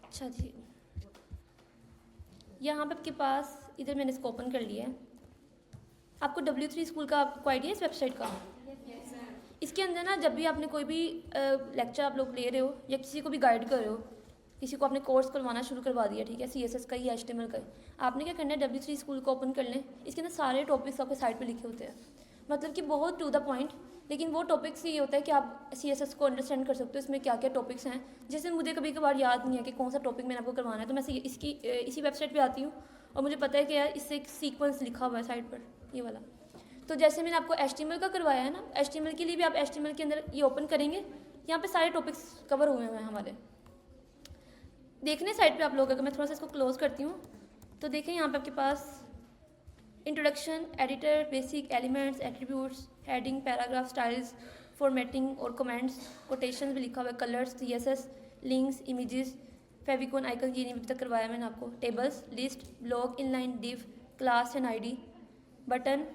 अच्छा जी, यहाँ पे आपके पास इधर मैंने इसको ओपन कर लिया है। आपको W3 स्कूल का आपको आइडिया है इस वेबसाइट का? इसके अंदर ना जब भी आपने कोई भी लेक्चर आप लोग ले रहे हो या किसी को भी गाइड कर रहे हो, किसी को आपने कोर्स करवाना शुरू करवा दिया, ठीक है, CSS का ही HTML का ही, आपने क्या करना है, W3 स्कूल को ओपन कर लें। इसके अंदर सारे टॉपिक्स आपके साइड पे लिखे होते हैं, मतलब कि बहुत टू द पॉइंट। लेकिन वो टॉपिक्स ये होता है कि आप CSS को अंडरस्टैंड कर सकते हो इसमें क्या क्या टॉपिक्स हैं। जैसे मुझे कभी कभार याद नहीं है कि कौन सा टॉपिक मैंने आपको करवाना है, तो मैं इसी वेबसाइट पर आती हूँ और मुझे पता है कि यार इससे एक सीक्वेंस लिखा हुआ है साइड पर, ये वाला। तो जैसे मैंने आपको HTML का करवाया है ना, HTML के लिए भी आप HTML के अंदर ये ओपन करेंगे, यहाँ पे सारे टॉपिक्स कवर हुए हैं हमारे। देखने साइड पे आप लोग, अगर मैं थोड़ा सा इसको क्लोज करती हूँ तो देखें यहाँ पे आपके पास introduction, editor, basic elements, attributes, heading, paragraph, styles, formatting और कमेंट्स, कोटेशन भी लिखा हुआ है, colours, CSS, links, images, favicon icon, ये नहीं अभी तक करवाया मैंने आपको, tables, list, block, inline, div, class and ID, button.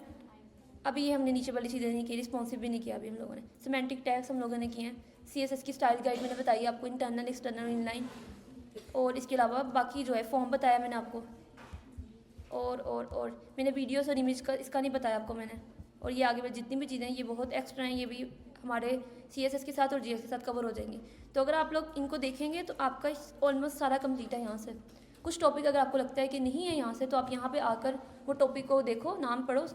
अभी ये हमने नीचे वाली चीज़ें नहीं की, रिस्पॉन्सिव भी नहीं किया अभी हम लोगों ने। सिमेंटिक टैग्स हम लोगों ने किए हैं। CSS की स्टाइल गाइड मैंने बताई आपको, इंटरनल, एक्सटर्नल, इनलाइन, और इसके अलावा बाकी जो है फॉर्म बताया मैंने आपको, और मैंने वीडियोस और इमेज का इसका नहीं बताया आपको मैंने। और ये आगे वाली जितनी भी चीज़ें हैं ये बहुत एक्स्ट्रा हैं, ये भी हमारे CSS के साथ और GS के साथ कवर हो जाएंगी। तो अगर आप लोग इनको देखेंगे तो आपका ऑलमोस्ट सारा कंप्लीट है यहाँ से। कुछ टॉपिक अगर आपको लगता है कि नहीं है यहाँ से, तो आप यहाँ पे आकर वो टॉपिक को देखो, नाम पढ़ो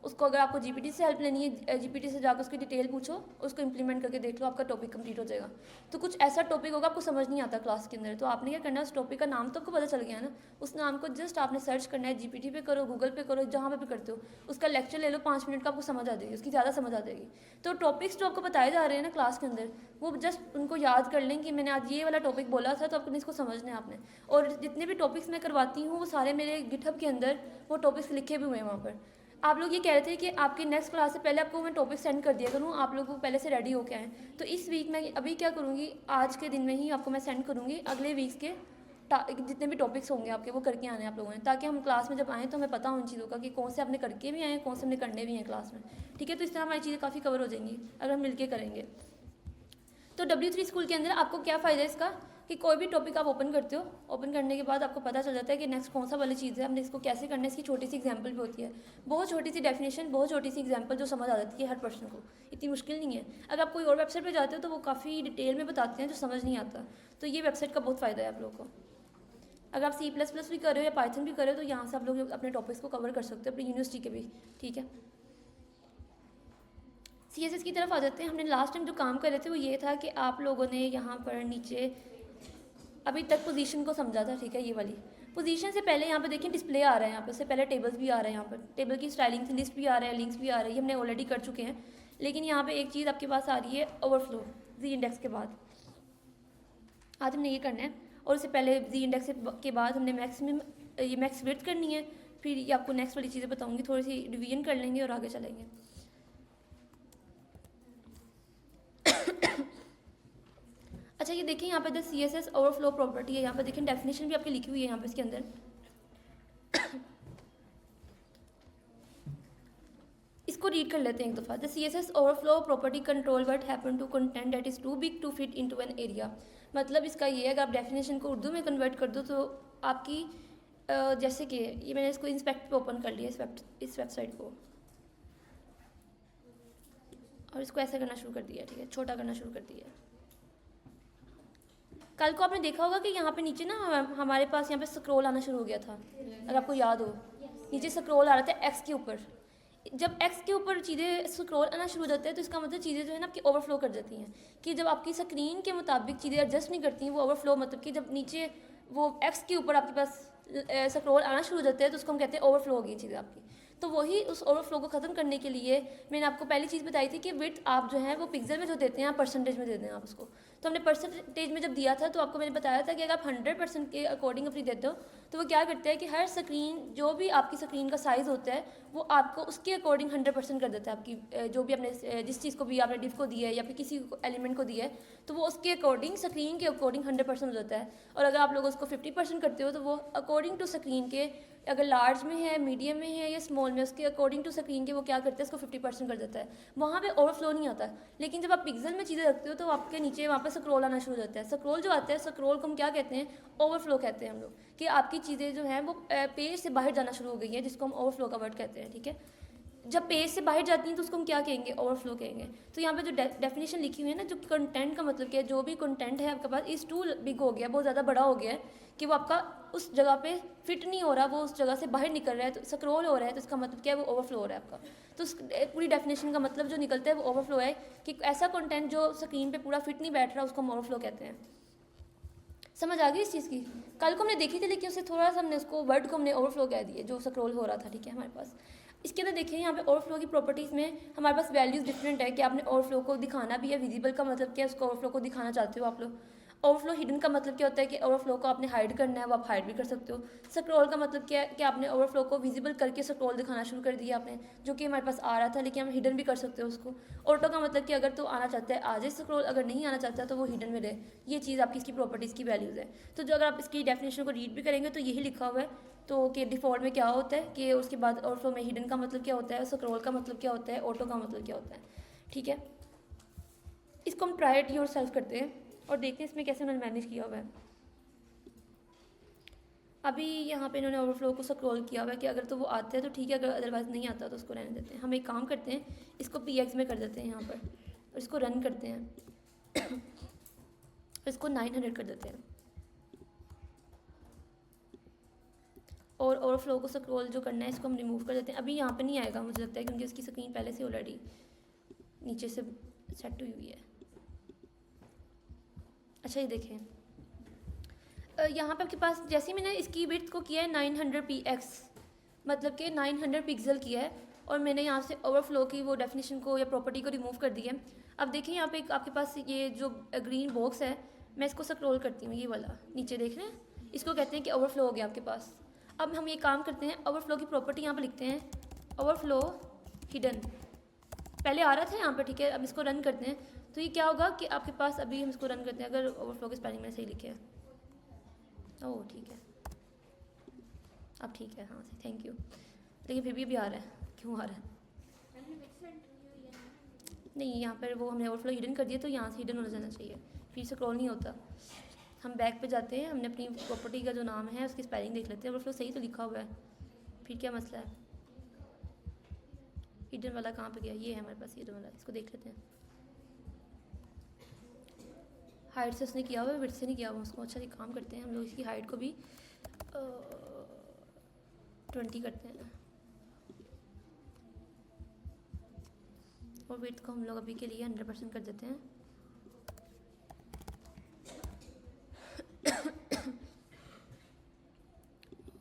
उसको अगर आपको GPT से हेल्प लेनी है, GPT से जाकर उसकी डिटेल पूछो, उसको इंप्लीमेंट करके देख लो, आपका टॉपिक कंप्लीट हो जाएगा। तो कुछ ऐसा टॉपिक होगा आपको समझ नहीं आता क्लास के अंदर, तो आपने क्या करना है, उस टॉपिक का नाम तो आपको पता चल गया ना, उस नाम को जस्ट आपने सर्च करना है, GPT पे करो, गूगल पे करो, जहाँ पे भी करते हो, उसका लेक्चर ले लो 5 मिनट का, आपको समझ आ जाएगी, उसकी ज़्यादा समझ आ जाएगी। तो टॉपिक्स जो आपको बताए जा रहे हैं ना क्लास के अंदर, वो जस्ट उनको याद कर लें कि मैंने आज ये वाला टॉपिक बोला था, तो आपने इसको समझना है आपने। और जितने भी टॉपिक्स मैं करवाती हूँ वो सारे मेरे गिटहब के अंदर वो टॉपिक्स लिखे भी हुए हैं वहाँ पर। आप लोग ये कह रहे थे कि आपकी नेक्स्ट क्लास से पहले आपको मैं टॉपिक सेंड कर दिया करूँ, आप लोग को पहले से रेडी होके आएँ। तो इस वीक मैं अभी क्या करूँगी, आज के दिन में ही आपको मैं सेंड करूँगी अगले वीक के जितने भी टॉपिक्स होंगे आपके, वो करके आने हैं आप लोगों ने, ताकि हम क्लास में जब आएँ तो हमें पता हो उन चीज़ों का कि कौन से आपने करके भी आए हैं, कौन से हमने करने भी हैं क्लास में। ठीक है, तो इस तरह हमारी चीज़ें काफ़ी कवर हो जाएंगी अगर हम मिलकर करेंगे। तो W3 स्कूल के अंदर आपको क्या फ़ायदा है इसका, कि कोई भी टॉपिक आप ओपन करते हो, ओपन करने के बाद आपको पता चल जाता है कि नेक्स्ट कौन सा वाली चीज़ है, हमने इसको कैसे करना है। इसकी छोटी सी एग्जांपल भी होती है, बहुत छोटी सी डेफिनेशन, बहुत छोटी सी एग्जांपल जो समझ आ जाती है हर पर्सन को, इतनी मुश्किल नहीं है। अगर आप कोई और वेबसाइट पर जाते हो तो वो काफ़ी डिटेल में बताते हैं जो समझ नहीं आता। तो ये वेबसाइट का बहुत फ़ायदा है आप लोगों को। अगर आप C++ भी कर रहे हो या पाइथन भी कर रहे हो तो यहाँ से आप लोग अपने टॉपिक्स को कवर कर सकते हो अपनी यूनिवर्सिटी के भी। ठीक है, CSS की तरफ आ जाते हैं। हमने लास्ट टाइम जो काम कर रहे थे वो ये था कि आप लोगों ने यहाँ पर नीचे अभी तक पोजीशन को समझा था, ठीक है, ये वाली पोजीशन से पहले यहाँ पे देखिए डिस्प्ले आ रहा है, यहाँ पे उससे पहले टेबल्स भी आ रहे हैं, यहाँ पर टेबल की स्टाइलिंग से लिस्ट भी आ रहा है, लिंक्स भी आ रही है, हमने ऑलरेडी कर चुके हैं। लेकिन यहाँ पे एक चीज़ आपके पास आ रही है, ओवरफ्लो, जी इंडेक्स के बाद आज हमने ये करना है। और उससे पहले जी इंडेक्स के बाद हमने मैक्सिमम ये मैक्स विड्थ करनी है। फिर ये आपको नेक्स्ट वाली चीज़ें बताऊँगी, थोड़ी सी रिवीजन कर लेंगे और आगे चलेंगे। अच्छा, ये देखिए यहाँ पे द CSS ओवरफ्लो प्रॉपर्टी है, यहाँ पे देखिए डेफिनेशन भी आपकी लिखी हुई है यहाँ पे इसके अंदर। इसको रीड कर लेते हैं एक दफ़ा। The CSS overflow property control what happen to content that is too big to fit into an area. मतलब इसका ये है, अगर आप डेफिनेशन को उर्दू में कन्वर्ट कर दो तो आपकी जैसे कि ये मैंने इसको इंस्पेक्ट पे ओपन कर लिया इस वेबसाइट को, और इसको ऐसे करना शुरू कर दिया, ठीक है, छोटा करना शुरू कर दिया। कल को आपने देखा होगा कि यहाँ पे नीचे ना हमारे पास यहाँ पे स्क्रॉल आना शुरू हो गया था, अगर आपको याद हो, नीचे स्क्रॉल आ रहा था एक्स के ऊपर। जब एक्स के ऊपर चीज़ें स्क्रॉल आना शुरू हो जाते हैं तो इसका मतलब चीज़ें जो है ना आपकी ओवरफ्लो कर जाती हैं, कि जब आपकी स्क्रीन के मुताबिक चीज़ें एडजस्ट नहीं करती हैं वो ओवरफ्लो, मतलब कि जब नीचे वो एक्स के ऊपर आपके पास स्क्रॉल आना शुरू हो जाते हैं तो उसको हम कहते हैं ओवरफ्लो हो गई चीज़ें आपकी। तो वही उस ओवरफ्लो को ख़त्म करने के लिए मैंने आपको पहली चीज़ बताई थी कि विड्थ आप जो है वो पिक्सल में जो देते हैं आप परसेंटेज में देते हैं आप उसको। तो हमने परसेंटेज में जब दिया था तो आपको मैंने बताया था कि अगर आप 100% के अकॉर्डिंग अपनी देते हो तो वो क्या करता है कि हर स्क्रीन जो भी आपकी स्क्रीन का साइज़ होता है वो आपको उसके अकॉर्डिंग 100% कर देता है। आपकी जो भी आपने जिस चीज़ को भी आपने डिफ को दिया है या फिर किसी एलिमेंट को दिया है तो वो उसके अकॉर्डिंग स्क्रीन के अकॉर्डिंग 100% हो जाता है। और अगर आप लोग उसको 50% करते हो तो वो अकॉर्डिंग टू स्क्रीन के, अगर लार्ज में है, मीडियम में है या स्मॉल में, उसके अकॉर्डिंग टू स्क्रीन के वो क्या करता है, इसको 50% कर देता है। वहाँ पे ओवरफ्लो नहीं आता। लेकिन जब आप पिक्सल में चीज़ें रखते हो तो आपके नीचे वहाँ पर पे स्क्रॉल आना शुरू हो जाता है। स्क्रॉल जो आता है, स्क्रॉल को हम क्या कहते हैं, ओवरफ्लो कहते हैं हम लोग, कि आपकी चीज़ें जो हैं वो पेज से बाहर जाना शुरू हो गई हैं, जिसको हम ओवरफ्लो का वर्ड कहते हैं, ठीक है। जब पेज से बाहर जाती हैं तो उसको हम क्या कहेंगे, ओवरफ्लो कहेंगे। तो यहाँ पे जो डेफिनेशन लिखी हुई है ना, जो कंटेंट का मतलब क्या है, जो भी कंटेंट है आपके पास इस टू बिग हो गया, बहुत ज़्यादा बड़ा हो गया है कि वो आपका उस जगह पे फिट नहीं हो रहा, वो उस जगह से बाहर निकल रहा है, तो स्क्रॉल हो रहा है, तो इसका मतलब क्या है, वो ओवरफ्लो हो रहा है आपका। तो पूरी डेफिनेशन का मतलब जो निकलता है वो ओवरफ्लो है, कि ऐसा कंटेंट जो स्क्रीन पे पूरा फिट नहीं बैठ रहा, उसको हम ओवरफ्लो कहते हैं। समझ आ गई इस चीज़ की? कल को हमने देखी थी, लेकिन उससे थोड़ा सा हमने उसको वर्ड को हमने ओवरफ्लो कह दिए, जो स्क्रॉल हो रहा था, ठीक है हमारे पास। इसके अंदर देखिए यहाँ पे ओवरफ्लो की प्रॉपर्टीज़ में हमारे पास वैल्यूज़ डिफरेंट है कि आपने ओवरफ्लो को दिखाना भी है। विजिबल का मतलब क्या है, उसको ओवरफ्लो को दिखाना चाहते हो आप लोग। ओवरफ्लो हिडन का मतलब क्या होता है कि ओवरफ्लो को आपने हाइड करना है, वो आप हाइड भी कर सकते हो। स्क्रॉल का मतलब क्या है कि आपने ओवरफ्लो को विजिबल करके स्क्रॉल दिखाना शुरू कर दिया आपने, जो कि हमारे पास आ रहा था, लेकिन हम हिडन भी कर सकते हो उसको। ऑटो का मतलब कि अगर तो आना चाहता है आ जाए स्क्रॉल, अगर नहीं आना चाहता तो वो हिडन में रहे। ये चीज़ आपकी इसकी प्रॉपर्टीज़ की वैल्यूज़ है। तो जो अगर आप इसकी डेफिनेशन को रीड भी करेंगे तो यही लिखा हुआ है, तो कि डिफ़ॉल्ट में क्या होता है, कि उसके बाद ओवरफ्लो में हिडन का मतलब क्या होता है, स्क्रॉल का मतलब क्या होता है, ऑटो का मतलब क्या होता है, ठीक है। इसको हम ट्राई इट योरसेल्फ करते हैं और देखते हैं इसमें कैसे उन्होंने मैनेज किया हुआ है। अभी यहाँ पे इन्होंने ओवरफ्लो को स्क्रॉल किया हुआ है कि अगर तो वो आता है तो ठीक है, अगर अदरवाइज़ नहीं आता तो उसको रहने देते हैं। हम एक काम करते हैं, इसको px में कर देते हैं यहाँ पर, और इसको रन करते हैं और इसको 900 कर देते हैं, और ओवरफ्लो को स्क्रॉल जो करना है इसको हम रिमूव कर देते हैं। अभी यहाँ पे नहीं आएगा मुझे लगता है, क्योंकि उसकी स्क्रीन पहले से ऑलरेडी नीचे से सेट हुई हुई है। अच्छा ये देखें, यहाँ पे आपके पास जैसे ही मैंने इसकी विड्थ को किया है 900 px, मतलब कि 900 पिक्सल किया है, और मैंने यहाँ से ओवरफ्लो की वो डेफिनेशन को या प्रॉपर्टी को रिमूव कर दिया है। अब देखिए यहाँ पे आपके पास ये जो ग्रीन बॉक्स है, मैं इसको स्क्रॉल करती हूँ, ये वाला नीचे देख रहे हैं, इसको कहते हैं कि ओवरफ्लो हो गया आपके पास। अब हम ये काम करते हैं, ओवरफ्लो की प्रॉपर्टी यहाँ पर लिखते हैं, ओवरफ्लो हिडन, पहले आ रहा था यहाँ पर, ठीक है। अब इसको रन करते हैं तो ये क्या होगा कि आपके पास, अभी हम इसको रन करते हैं, अगर ओवरफ्लो की स्पेलिंग मैंने सही लिखे है, ओह ठीक है, अब ठीक है, हाँ थैंक यू। लेकिन फिर भी अभी आ रहा है, क्यों आ रहा है? नहीं, यहाँ पर वो हमने ओवरफ्लो हिडन कर दिया, तो यहाँ से हिडन होना जाना चाहिए, फिर स्क्रॉल नहीं होता। हम बैक पे जाते हैं, हमने अपनी प्रॉपर्टी का जो नाम है उसकी स्पेलिंग देख लेते हैं, ओवरफ्लो सही तो लिखा हुआ है, फिर क्या मसला है? हिडन वाला कहाँ पे गया? ये है हमारे पास हिडन वाला, इसको देख लेते हैं। हाइट से उसने किया हुआ है, विड्थ से नहीं किया हुआ उसको। अच्छा ये काम करते हैं, हम लोग इसकी हाइट को भी 20 करते हैं, और विड्थ को हम लोग अभी के लिए 100% कर देते हैं।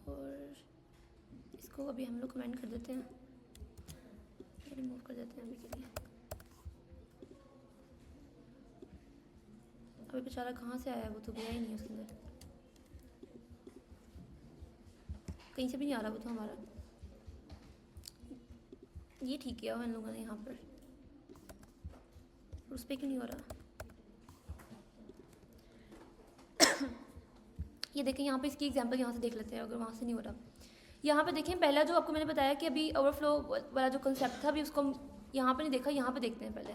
और इसको अभी हम लोग कमेंट कर देते हैं, रिमूव कर देते हैं अभी के लिए। अभी बेचारा कहाँ से आया है, वो तो गया ही नहीं उसके अंदर, कहीं से भी नहीं आ रहा वो तो हमारा। ये ठीक किया हुआ इन लोगों ने यहाँ पर, उस पर क्यों नहीं हो रहा? ये देखें यहाँ पे, इसकी एग्जांपल यहाँ से देख लेते हैं, अगर वहाँ से नहीं हो रहा। यहाँ पे देखें, पहला जो आपको मैंने बताया कि अभी ओवरफ्लो वाला जो कंसेप्ट था, अभी उसको हम यहाँ पे नहीं देखा, यहाँ पे देखते हैं पहले।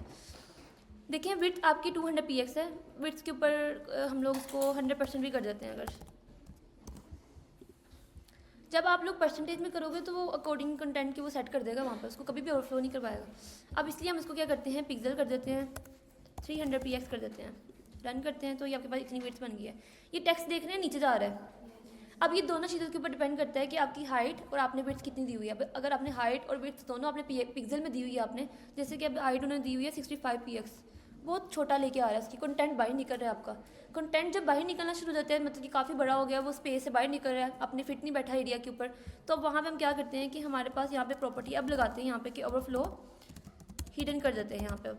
देखिए विड्थ आपकी 200 px है, विड्थ के ऊपर हम लोग उसको 100% भी कर देते हैं। अगर जब आप लोग परसेंटेज में करोगे तो वो अकॉर्डिंग कंटेंट की वो सेट कर देगा वहाँ पर, उसको कभी भी ओवरफ्लो नहीं करवाएगा। अब इसलिए हम इसको क्या करते हैं, पिक्सल कर देते हैं, 300 px कर देते हैं, रन करते हैं, तो ये आपके पास इतनी विड्थ बन गई है। ये टेक्स्ट देख रहे हैं नीचे जा रहा है। अब ये दोनों चीज़ों के ऊपर डिपेंड करता है कि आपकी हाइट और आपने विड्थ कितनी दी हुई है। अगर आपने हाइट और विड्थ दोनों आपने पिक्सल में दी हुई है आपने, जैसे कि अब हाइट उन्होंने दी हुई है 65 px, बहुत छोटा लेके आ रहा है, उसकी कंटेंट बाहर निकल रहा है आपका। कंटेंट जब बाहर निकलना शुरू हो जाता है, मतलब कि काफ़ी बड़ा हो गया, वो स्पेस से बाहर निकल रहा है, अपने फिट नहीं बैठा एरिया के ऊपर, तो अब वहाँ पे हम क्या करते हैं कि हमारे पास यहाँ पे प्रॉपर्टी अब लगाते हैं यहाँ पे कि ओवरफ्लो हिडन कर देते हैं यहाँ पे।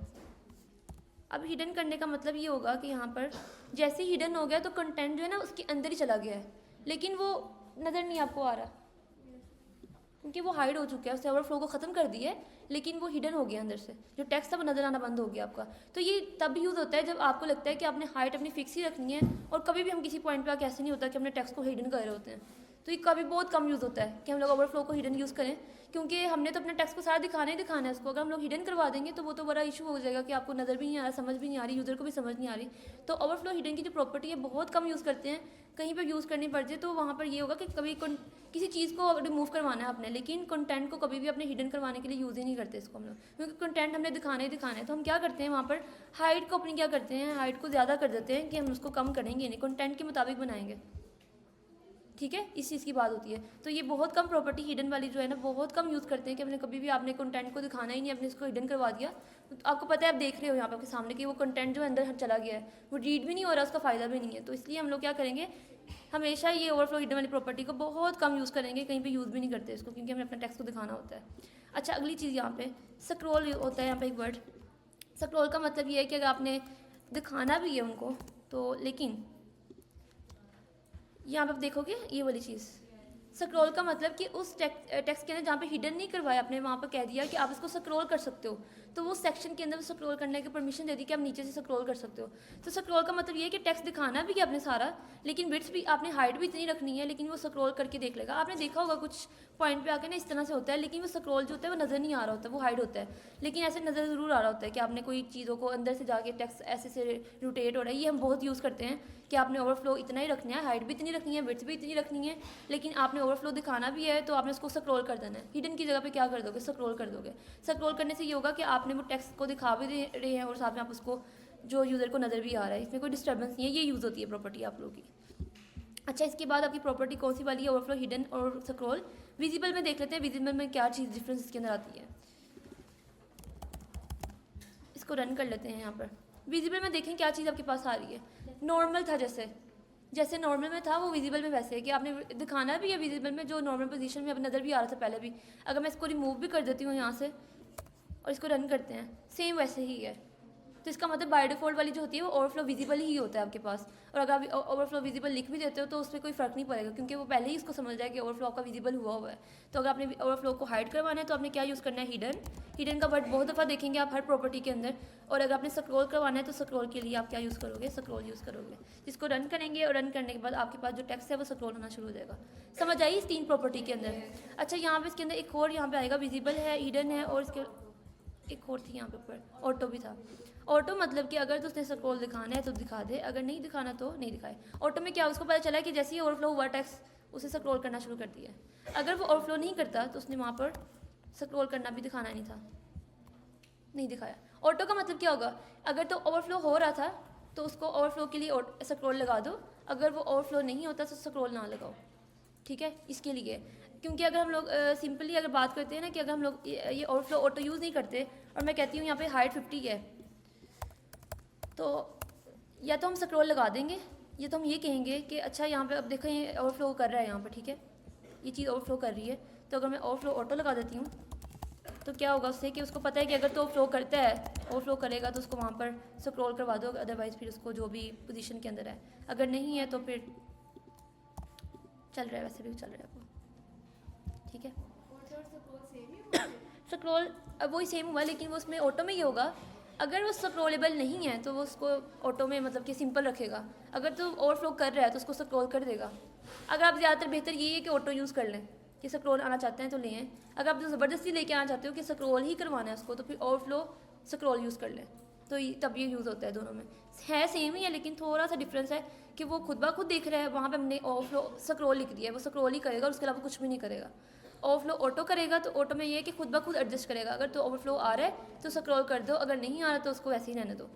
अब हिडन करने का मतलब ये होगा कि यहाँ पर जैसे ही हिडन हो गया तो कंटेंट जो है ना उसके अंदर ही चला गया है, लेकिन वो नज़र नहीं आपको आ रहा क्योंकि वो हाइड हो चुका है, उसने ओवरफ्लो को ख़त्म कर दिया है, लेकिन वो हिडन हो गया अंदर से, जो टेक्स्ट था वो नज़र आना बंद हो गया आपका। तो ये तब यूज़ होता है जब आपको लगता है कि आपने हाइट अपनी फिक्स ही रखनी है, और कभी भी हम किसी पॉइंट पे आके ऐसे नहीं होता कि अपने टेक्स्ट को हिडन कर रहे होते हैं। तो ये कभी बहुत कम यूज़ होता है कि हम लोग ओवरफ्लो को हिडन यूज़ करें, क्योंकि हमने तो अपने टेक्स्ट को सारा दिखाना ही दिखाना है उसको। अगर हम लोग हिडन करवा देंगे तो वो तो बड़ा इशू हो जाएगा कि आपको नज़र भी नहीं आ रहा, समझ भी नहीं आ रही, यूज़र को भी समझ नहीं आ रही। तो ओवरफ्लो हिडन की जो प्रॉपर्टी है बहुत कम यूज़ करते हैं, कहीं पर यूज़ करनी पड़ जाए तो वहाँ पर ये होगा कि कभी किसी चीज़ को रिमूव करवाना है आपने, लेकिन कंटेंट को कभी भी अपने हिडन करवाने के लिए यूज़ ही नहीं करते इसको हम लोग, क्योंकि कंटेंट हमने दिखाना ही दिखाना है। तो हम क्या करते हैं वहाँ पर हाइट को अपनी क्या करते हैं, हाइट को ज़्यादा कर देते हैं कि हम उसको कम करेंगे नहीं, कंटेंट के मुताबिक बनाएंगे। ठीक है, इस चीज़ की बात होती है। तो ये बहुत कम प्रॉपर्टी हिडन वाली जो है ना बहुत कम यूज़ करते हैं कि हमने कभी भी आपने कंटेंट को दिखाना ही नहीं, आपने इसको हिडन करवा दिया तो आपको पता है, आप देख रहे हो यहाँ पे आपके सामने कि वो कंटेंट जो अंदर चला गया है, वो रीड भी नहीं हो रहा, उसका फ़ायदा भी नहीं है। तो इसलिए हम लोग क्या करेंगे, हमेशा ये ओवरफ्लो हिडन वाली प्रॉपर्टी को बहुत कम यूज़ करेंगे, कहीं पर यूज़ भी नहीं करते इसको, क्योंकि हमें अपना टेक्स्ट को दिखाना होता है। अच्छा, अगली चीज़ यहाँ पे स्क्रॉल होता है, यहाँ पे एक वर्ड स्क्रॉल का मतलब ये है कि अगर आपने दिखाना भी है उनको तो, लेकिन यहाँ पे आप देखोगे ये वाली चीज़ स्क्रॉल का मतलब कि उस टेक्स्ट के अंदर जहाँ पे हिडन नहीं करवाया आपने, वहाँ पर कह दिया कि आप इसको स्क्रॉल कर सकते हो, तो वो सेक्शन के अंदर स्क्रॉल करने की परमिशन दे दी कि आप नीचे से स्क्रॉल कर सकते हो। तो स्क्रॉल का मतलब ये है कि टेक्स्ट दिखाना भी है आपने सारा, लेकिन विड्थ भी आपने हाइट भी इतनी रखनी है, लेकिन वो स्क्रॉल करके देख लेगा। आपने देखा होगा कुछ पॉइंट पे आके ना इस तरह से होता है, लेकिन वो स्क्रॉल जो होता है वो नज़र नहीं आ रहा होता, वो हाइड होता है, लेकिन ऐसे नज़र ज़रूर आ रहा होता है कि आपने कोई चीज़ों को अंदर से जाके टेक्स्ट ऐसे से रोटेट हो रहा है। ये हम बहुत यूज़ करते हैं कि आपने ओवरफ्लो इतना ही रखना है, हाइट भी इतनी रखनी है, विड्थ भी इतनी रखनी है, लेकिन आपने ओवरफ्लो दिखाना भी है तो आपने उसको स्क्रॉल कर देना है। हिडन की जगह पे क्या कर दोगे, स्क्रॉल कर दोगे। स्क्रॉल करने से ये होगा कि आपने वो टेक्स्ट को दिखा भी रहे हैं और साथ में आप उसको जो यूज़र को नज़र भी आ रहा है, इसमें कोई डिस्टर्बेंस नहीं है। ये यूज़ होती है प्रॉपर्टी आप लोगों की। अच्छा, इसके बाद आपकी प्रॉपर्टी कौन सी वाली है, ओवरफ्लो, हिडन और स्क्रॉल। विजिबल में देख लेते हैं, विजिबल में क्या चीज़ डिफरेंस इसके अंदर आती है। इसको रन कर लेते हैं। यहाँ पर विजिबल में देखें क्या चीज़ आपके पास आ रही है। नॉर्मल था, जैसे नॉर्मल में था वो विजिबल में वैसे है कि आपने दिखाना भी है विजिबल में, जो नॉर्मल पोजीशन में अब नज़र भी आ रहा था पहले भी। अगर मैं इसको रिमूव भी कर देती हूँ यहाँ से और इसको रन करते हैं, सेम वैसे ही है। तो इसका मतलब बाय डिफ़ॉल्ट वाली जो होती है वो ओवरफ्लो विजिबल ही होता है आपके पास, और अगर आप ओवरफ्लो विजिबल लिख भी देते हो तो उसमें कोई फ़र्क नहीं पड़ेगा, क्योंकि वो पहले ही इसको समझ जाए कि ओवरफ्लो आपका विजिबल हुआ है। तो अगर आपने ओवरफ्लो को हाइड करवाना है तो आपने क्या यूज़ करना है, हिडन। हिडन का वर्ड बहुत दफ़ा देखेंगे आप हर प्रॉपर्टी के अंदर। और अगर आपने स्क्रॉल करवाना है तो स्क्रॉल के लिए आप क्या यूज़ करोगे, स्क्रॉल यूज़ करोगे, जिसको रन करेंगे और रन करने के बाद आपके पास जो टेक्स्ट है वो स्क्रॉल होना शुरू हो जाएगा। समझ आई इस 3 प्रॉपर्टी के अंदर। अच्छा, यहाँ पे इसके अंदर एक और यहाँ पे आएगा, विजिबल है, हिडन है, और इसके एक और थी यहाँ पे ऊपर, ऑटो भी था। ऑटो मतलब कि अगर तो उसने स्क्रॉल दिखाना है तो दिखा दे, अगर नहीं दिखाना तो नहीं दिखाए। ऑटो में क्या, उसको पता चला कि जैसे ही ओवरफ्लो हुआ टेक्स्ट उसे स्क्रॉल करना शुरू कर दिया। अगर वो ओवरफ्लो नहीं करता तो उसने वहाँ पर स्क्रॉल करना भी दिखाना नहीं था, नहीं दिखाया। ऑटो का मतलब क्या होगा, अगर तो ओवरफ्लो हो रहा था तो उसको ओवरफ्लो के लिए स्क्रॉल लगा दो, अगर वो ओवरफ्लो नहीं होता तो स्क्रॉल ना लगाओ। ठीक है, इसके लिए, क्योंकि अगर हम लोग सिंपली अगर बात करते हैं ना कि अगर हम लोग ये ओवरफ्लो ऑटो यूज़ नहीं करते और मैं कहती हूँ यहाँ पे हाइट 50 है, तो या तो हम स्क्रॉल लगा देंगे या तो हम ये कहेंगे कि अच्छा यहाँ पे अब देखो ये ओवरफ्लो कर रहा है यहाँ पे, ठीक है, ये चीज़ ओवरफ्लो कर रही है। तो अगर मैं ओवरफ्लो ऑटो लगा देती हूँ तो क्या होगा उससे कि उसको पता है कि अगर तो फ्लो करता है, ओवरफ्लो करेगा तो उसको वहाँ पर स्क्रॉल करवा दो, अदरवाइज़ फिर उसको जो भी पोजीशन के अंदर है, अगर नहीं है तो फिर चल रहा है, वैसे भी चल रहा है वो। ठीक है, स्क्रॉल वही सेम हुआ, लेकिन वो उसमें ऑटो में ये होगा, अगर वो स्क्रॉलेबल नहीं है तो वो उसको ऑटो में मतलब कि सिंपल रखेगा, अगर तो ओवरफ्लो कर रहा है तो उसको स्क्रॉल कर देगा। अगर आप ज़्यादातर बेहतर ये है कि ऑटो यूज़ कर लें कि स्क्रॉल आना चाहते हैं तो लें। अगर आप ज़बरदस्ती लेके आना चाहते हो कि स्क्रॉल ही करवाना है उसको, तो फिर ओवरफ्लो स्क्रॉल यूज़ कर लें, तो तब ये यूज़ होता है। दोनों में है सेम ही है, लेकिन थोड़ा सा डिफरेंस है कि वो खुद ब खुद देख रहा है, वहाँ पे हमने ओवरफ्लो स्क्रॉल लिख दिया है, वो स्क्रॉल ही करेगा और उसके अलावा कुछ भी नहीं करेगा। ओवरफ्लो ऑटो करेगा तो ऑटो में ये है कि खुद ब खुद एडजस्ट करेगा, अगर तो ओवरफ्लो आ रहा है तो स्क्रॉल कर दो, अगर नहीं आ रहा तो उसको वैसे ही रहने दो।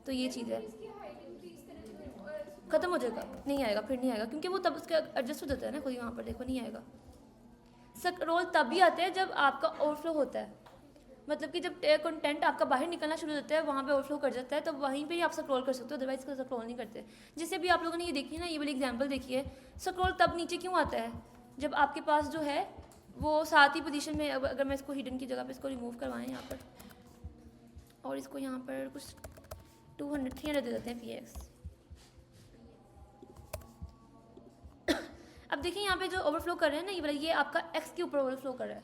तो ये चीज़ है, ख़त्म हो जाएगा, नहीं आएगा, फिर नहीं आएगा, क्योंकि वो तब उसका एडजस्ट हो जाता है ना खुद ही, वहाँ पर देखो नहीं आएगा। स्क्रॉल तब भी आता है जब आपका ओवरफ्लो होता है, मतलब कि जब कंटेंट आपका बाहर निकलना शुरू हो जाता है, वहाँ पे ओवरफ्लो कर जाता है, तो वहीं पे ही आप स्क्रॉल कर सकते हो, अदरवाइज का स्क्रॉल नहीं करते। जिससे भी आप लोगों ने ये देखी ना, ये वाली एग्जांपल देखी है, स्क्रॉल तब नीचे क्यों आता है जब आपके पास जो है वो साथ ही पोजीशन में, अगर मैं इसको हिडन की जगह पे इसको रिमूव करवाएं यहाँ पर और इसको यहाँ पर कुछ 300 दे देते हैं px। अब देखिए यहाँ पे जो ओवरफ्लो कर रहे हैं ना, ये वाला, ये आपका x के ऊपर ओवरफ्लो कर रहा है,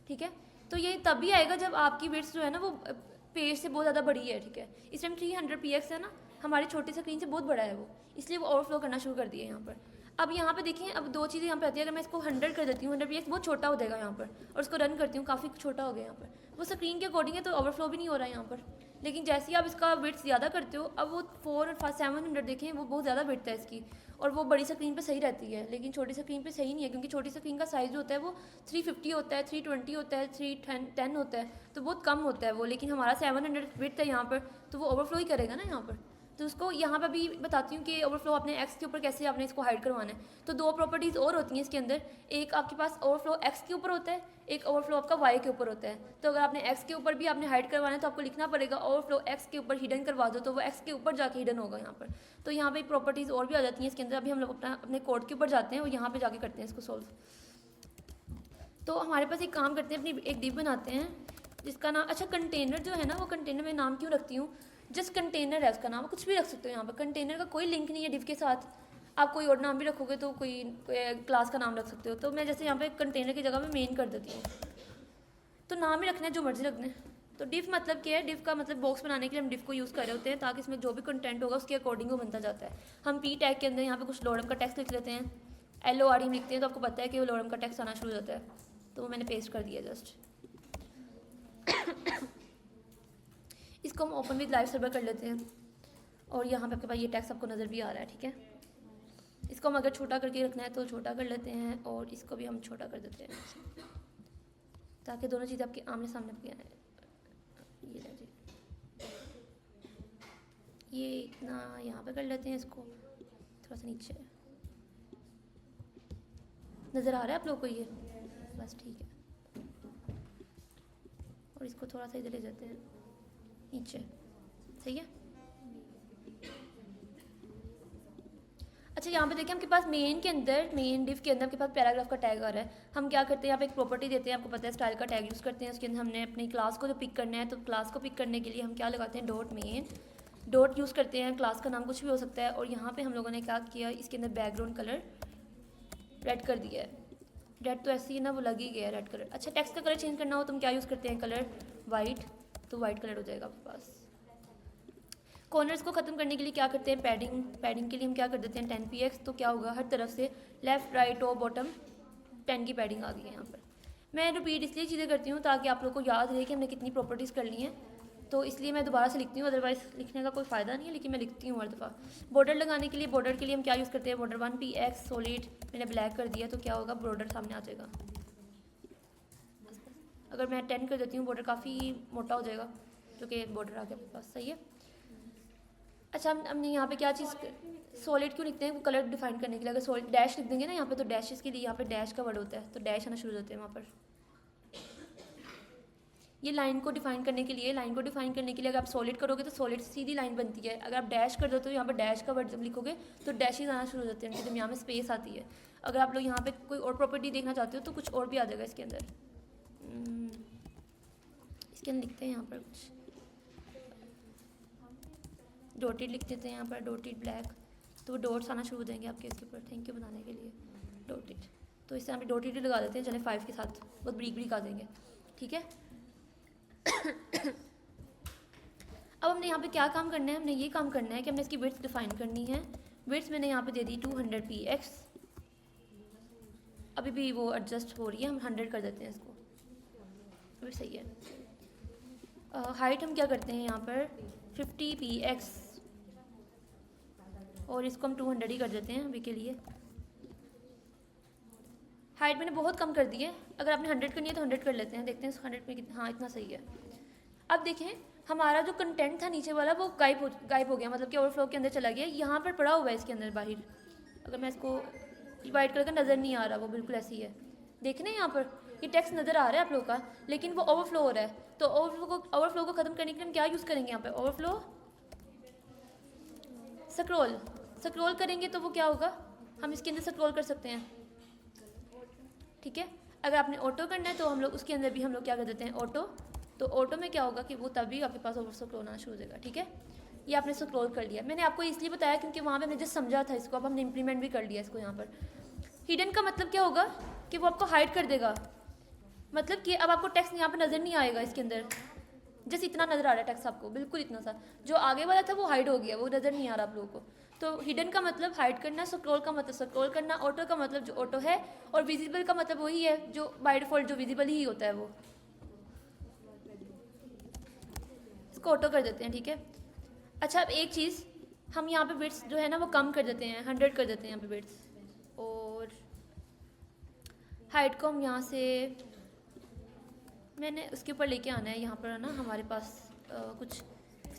ठीक है। तो ये तभी आएगा जब आपकी विड्थ जो है ना वो पेज से बहुत ज़्यादा बड़ी है, ठीक है। इस टाइम 300 px है ना, हमारी छोटी स्क्रीन से बहुत बड़ा है वो, इसलिए वो ओवरफ्लो करना शुरू कर दिया यहाँ पर। अब यहाँ पे देखें, अब दो चीज़ें यहाँ पे आती है। अगर मैं इसको 100 कर देती हूँ, 100 बहुत छोटा हो जाएगा यहाँ पर, और उसको रन करती हूँ, काफ़ी छोटा हो गया यहाँ पर, वो स्क्रीन के अकॉर्डिंग है तो ओवरफ्लो भी नहीं हो रहा है यहाँ पर। लेकिन जैसे ही आप इसका विड्थ ज़्यादा करते हो, अब वो 4 और 700 देखें, वो बहुत ज़्यादा विड्थ है इसकी, और वो बड़ी स्क्रीन पे सही रहती है, लेकिन छोटी स्क्रीन पे सही नहीं है, क्योंकि छोटी स्क्रीन का साइज़ जो होता है वो 350 होता है, 320 होता है, 310 होता है, तो बहुत कम होता है वो। लेकिन हमारा 700 विड्थ है यहाँ पर, तो वो ओवरफ्लो ही करेगा ना यहाँ पर। तो उसको यहाँ पर भी बताती हूँ कि ओवरफ्लो अपने एक्स के ऊपर कैसे आपने इसको हाइड करवाना है। तो दो प्रॉपर्टीज़ और होती हैं इसके अंदर, एक आपके पास ओवरफ्लो एक्स के ऊपर होता है, एक ओवरफ्लो आपका वाई के ऊपर होता है। तो अगर आपने एक्स के ऊपर भी आपने हाइड करवाना है तो आपको लिखना पड़ेगा ओवरफ्लो एक्स के ऊपर हिडन करवा दो, तो वो एक्स के ऊपर जाके हिडन होगा यहाँ पर। तो यहाँ पे प्रॉपर्टीज़ और भी आ जाती हैं इसके अंदर। अभी हम लोग अपने कोड के ऊपर जाते हैं और यहाँ पर जाके करते हैं इसको सॉल्व। तो हमारे पास एक काम करते हैं, अपनी एक डिव बनाते हैं जिसका नाम, अच्छा कंटेनर जो है ना, वो कंटेनर में नाम क्यों रखती हूँ, जस्ट कंटेनर है उसका नाम, कुछ भी रख सकते हो यहाँ पर। कंटेनर का कोई लिंक नहीं है डिव के साथ, आप कोई और नाम भी रखोगे तो कोई क्लास का नाम रख सकते हो। तो मैं जैसे यहाँ पे कंटेनर की जगह में मेन कर देती हूँ, तो नाम ही रखना है जो मर्जी रखना है। तो डिव मतलब क्या है, डिव का मतलब बॉक्स बनाने के लिए हम डिव को यूज़ कर रहे होते हैं, ताकि इसमें जो भी कंटेंट होगा उसके अकॉर्डिंग वो बनता जाता है। हम पी टैग के अंदर यहाँ पे कुछ लोडम का टेक्स्ट लिख लेते हैं, LORM लिखते हैं, तो आपको पता है कि वो लोडम का टेक्स्ट आना शुरू हो जाता है, तो वो मैंने पेस्ट कर दिया जस्ट। इसको हम ओपन विद लाइव सर्वर कर लेते हैं, और यहाँ पे आपके पास ये टेक्स्ट आपको नज़र भी आ रहा है, ठीक है। इसको हम अगर छोटा करके रखना है तो छोटा कर लेते हैं, और इसको भी हम छोटा कर देते हैं, ताकि दोनों चीज़ें आपके आमने सामने भी आए। ये ले जी, ये इतना यहाँ पे कर लेते हैं, इसको थोड़ा सा नीचे। नज़र आ रहा है आप लोग को ये? बस ठीक है। और इसको थोड़ा सा इधर ले जाते हैं नीचे, सही है। अच्छा यहाँ पे देखिए, आपके पास मेन के अंदर, मेन डिव के अंदर आपके पास पैराग्राफ का टैग आ रहा है। हम क्या करते हैं, यहाँ पे एक प्रॉपर्टी देते हैं, आपको पता है स्टाइल का टैग यूज़ करते हैं। उसके अंदर हमने अपनी क्लास को जो पिक करना है, तो क्लास को पिक करने के लिए हम क्या लगाते हैं, डॉट मेन, डॉट यूज़ करते हैं। क्लास का नाम कुछ भी हो सकता है, और यहाँ पर हम लोगों ने क्या किया, इसके अंदर बैकग्राउंड कलर रेड कर दिया है। रेड तो ऐसे ही ना, वो लग ही गया है रेड कलर। अच्छा टेक्स्ट का कलर चेंज करना हो तो हम क्या यूज़ करते हैं, कलर वाइट, तो वाइट कलर हो जाएगा आपके पास। कॉर्नर्स को ख़त्म करने के लिए क्या करते हैं, पैडिंग, पैडिंग के लिए हम क्या कर देते हैं 10px, तो क्या होगा, हर तरफ से लेफ़्ट राइट टॉप बॉटम 10 की पैडिंग आ गई है यहाँ पर। मैं रिपीट इसलिए चीज़ें करती हूँ ताकि आप लोग को याद रहे कि हमने कितनी प्रॉपर्टीज़ कर ली हैं, तो इसलिए मैं दोबारा से लिखती हूँ, अदरवाइज़ लिखने का कोई फ़ायदा नहीं है, लेकिन मैं लिखती हूँ हर दफ़ा। बॉर्डर लगाने के लिए, बॉर्डर के लिए हम क्या यूज़ करते हैं, बॉर्डर 1px सॉलिड, मैंने ब्लैक कर दिया, तो क्या होगा, बॉर्डर सामने आ जाएगा। अगर मैं 10 कर देती हूँ, बॉर्डर काफ़ी मोटा हो जाएगा, जो कि बॉर्डर आ गया आपके पास, सही है। अच्छा हमने यहाँ पे क्या चीज़, सॉलिड क्यों लिखते हैं, वो कलर डिफाइन करने के लिए। अगर सॉलिड डैश लिख देंगे ना यहाँ पे, तो डैशेस के लिए यहाँ पे डैश का वर्ड होता है, तो डैश आना शुरू हो जाते हैं वहाँ पर। ये लाइन को डिफाइन करने के लिए, लाइन को डिफाइन करने के लिए अगर आप सॉलिड करोगे तो सॉलिड सीधी लाइन बनती है। अगर आप डैश कर दो तो यहाँ पर डैश का वर्ड जब लिखोगे तो डैशेज आना शुरू हो जाते हैं, उनके दरमियान में स्पेस आती है। अगर आप लोग यहाँ पे कोई और प्रॉपर्टी देखना चाहते हो तो कुछ और भी आ जाएगा इसके अंदर। इसके अंदर लिखते हैं यहाँ पर कुछ डॉटेड लिख देते हैं यहाँ पर, डॉटेड ब्लैक, तो वो डॉट्स आना शुरू हो जाएंगे आपके इसके ऊपर। थैंक यू बनाने के लिए डॉटेड, तो इससे हम डॉटेड लगा देते हैं, चले 5 के साथ बहुत ब्रीक ब्रीक आ जाएंगे, ठीक है। अब हमने यहाँ पे क्या काम करना है, हमने ये काम करना है कि हमने इसकी विड्थ डिफाइन करनी है। विड्थ मैंने यहाँ पे दे दी 200px, अभी भी वो एडजस्ट हो रही है, हम 100 कर देते हैं इसको, अभी सही है। हाइट हम क्या करते हैं यहाँ पर 50px, और इसको हम 200 ही कर देते हैं अभी के लिए। हाइट मैंने बहुत कम कर दी है, अगर आपने 100 करनी है तो 100 कर लेते हैं, देखते हैं 100 में कितना, हाँ इतना सही है। अब देखें हमारा जो कंटेंट था नीचे वाला वो गायब हो गया, मतलब कि ओवरफ्लो के अंदर चला गया, यहाँ पर पड़ा हुआ है इसके अंदर बाहर। अगर मैं इसको वाइट कलर का नज़र नहीं आ रहा, वो बिल्कुल ऐसी है, देखना यहाँ पर ये टेक्स्ट नज़र आ रहा है आप लोग का, लेकिन वो ओवरफ्लो हो रहा है। तो ओवरफ्लो को ख़त्म करने के लिए हम क्या यूज़ करेंगे यहाँ पे, ओवरफ्लो स्क्रॉल करेंगे, तो वो क्या होगा, हम इसके अंदर स्क्रॉल कर सकते हैं, ठीक है। अगर आपने ऑटो करना है तो हम लोग उसके अंदर भी हम लोग क्या कर देते हैं, ऑटो, तो ऑटो में क्या होगा कि वो तभी आपके पास ओवर स्क्रॉल आना शुरू हो जाएगा, ठीक है। ये आपने स्क्रॉल कर लिया, मैंने आपको इसलिए बताया क्योंकि वहाँ पे हमने जस्ट समझा था इसको, अब हमने इंप्लीमेंट भी कर लिया इसको यहाँ पर। हिडन का मतलब क्या होगा कि वो आपको हाइड कर देगा, मतलब कि अब आपको टेक्स्ट यहाँ पर नज़र नहीं आएगा इसके अंदर, जैसे इतना नज़र आ रहा है टेक्स्ट आपको, बिल्कुल इतना सा, जो आगे वाला था वो हाइड हो गया, वो नज़र नहीं आ रहा आप लोगों को। तो हिडन का मतलब हाइड करना, स्क्रॉल का मतलब स्क्रॉल करना, ऑटो का मतलब जो ऑटो है, और विजिबल का मतलब वही है जो बाय डिफॉल्ट जो विजिबल ही होता है वो। इसको ऑटो कर देते हैं, ठीक है। अच्छा, अब एक चीज़, हम यहाँ पे बिट्स जो है ना वो कम कर देते हैं, 100 कर देते हैं यहाँ पे बिट्स, और हाइट को हम यहाँ से मैंने उसके ऊपर लेके आना है। यहाँ पर है ना हमारे पास कुछ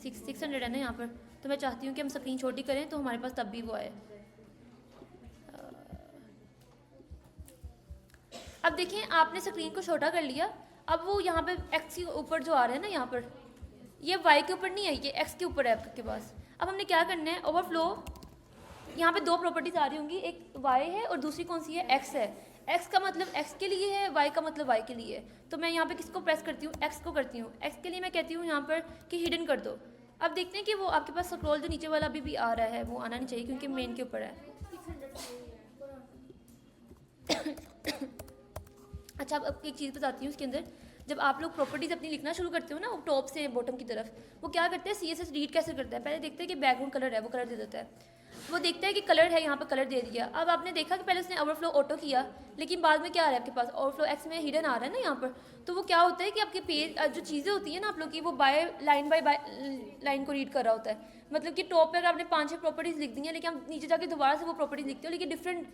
600 है ना यहाँ पर, तो मैं चाहती हूँ कि हम स्क्रीन छोटी करें तो हमारे पास तब भी वो आए। अब देखिए आपने स्क्रीन को छोटा कर लिया, अब वो यहाँ पे एक्स के ऊपर जो आ रहा है ना यहाँ पर, ये वाई के ऊपर नहीं है, ये एक्स के ऊपर है आपके पास। अब हमने क्या करना है, ओवरफ्लो, यहाँ पे दो प्रॉपर्टीज आ रही होंगी, एक वाई है और दूसरी कौन सी है, एक्स है। एक्स का मतलब एक्स के लिए है, वाई का मतलब वाई के लिए है। तो मैं यहाँ पे किसको प्रेस करती हूँ, एक्स को करती हूँ। एक्स के लिए मैं कहती हूँ यहाँ पर कि हिडन कर दो। अब देखते हैं कि वो आपके पास स्क्रॉल जो नीचे वाला अभी भी आ रहा है वो आना नहीं चाहिए क्योंकि मेन के ऊपर है। अच्छा, अब एक चीज़ बताती हूँ इसके अंदर, जब आप लोग प्रॉपर्टीज़ अपनी लिखना शुरू करते हो ना टॉप से बॉटम की तरफ, वो क्या करते हैं, CSS रीड कैसे करता है, पहले देखते हैं कि बैकग्राउंड कलर है, वो कलर दे देता है। वो देखता है कि कलर है, यहाँ पर कलर दे दिया। अब आपने देखा कि पहले उसने ओवरफ्लो ऑटो किया, लेकिन बाद में क्या आ रहा है आपके पास, ओवरफ्लो एक्स में हिडन आ रहा है ना यहाँ पर। तो वो क्या होता है कि आपके पेज जो चीज़ें होती हैं ना आप लोग की, वो बाय लाइन को रीड कर रहा होता है। मतलब कि टॉप पर आपने 5-6 प्रॉपर्टीज़ लिख दी हैं, लेकिन आप नीचे जाके दोबारा से वो प्रॉपर्टीज़ लिखते हो लेकिन डिफरेंट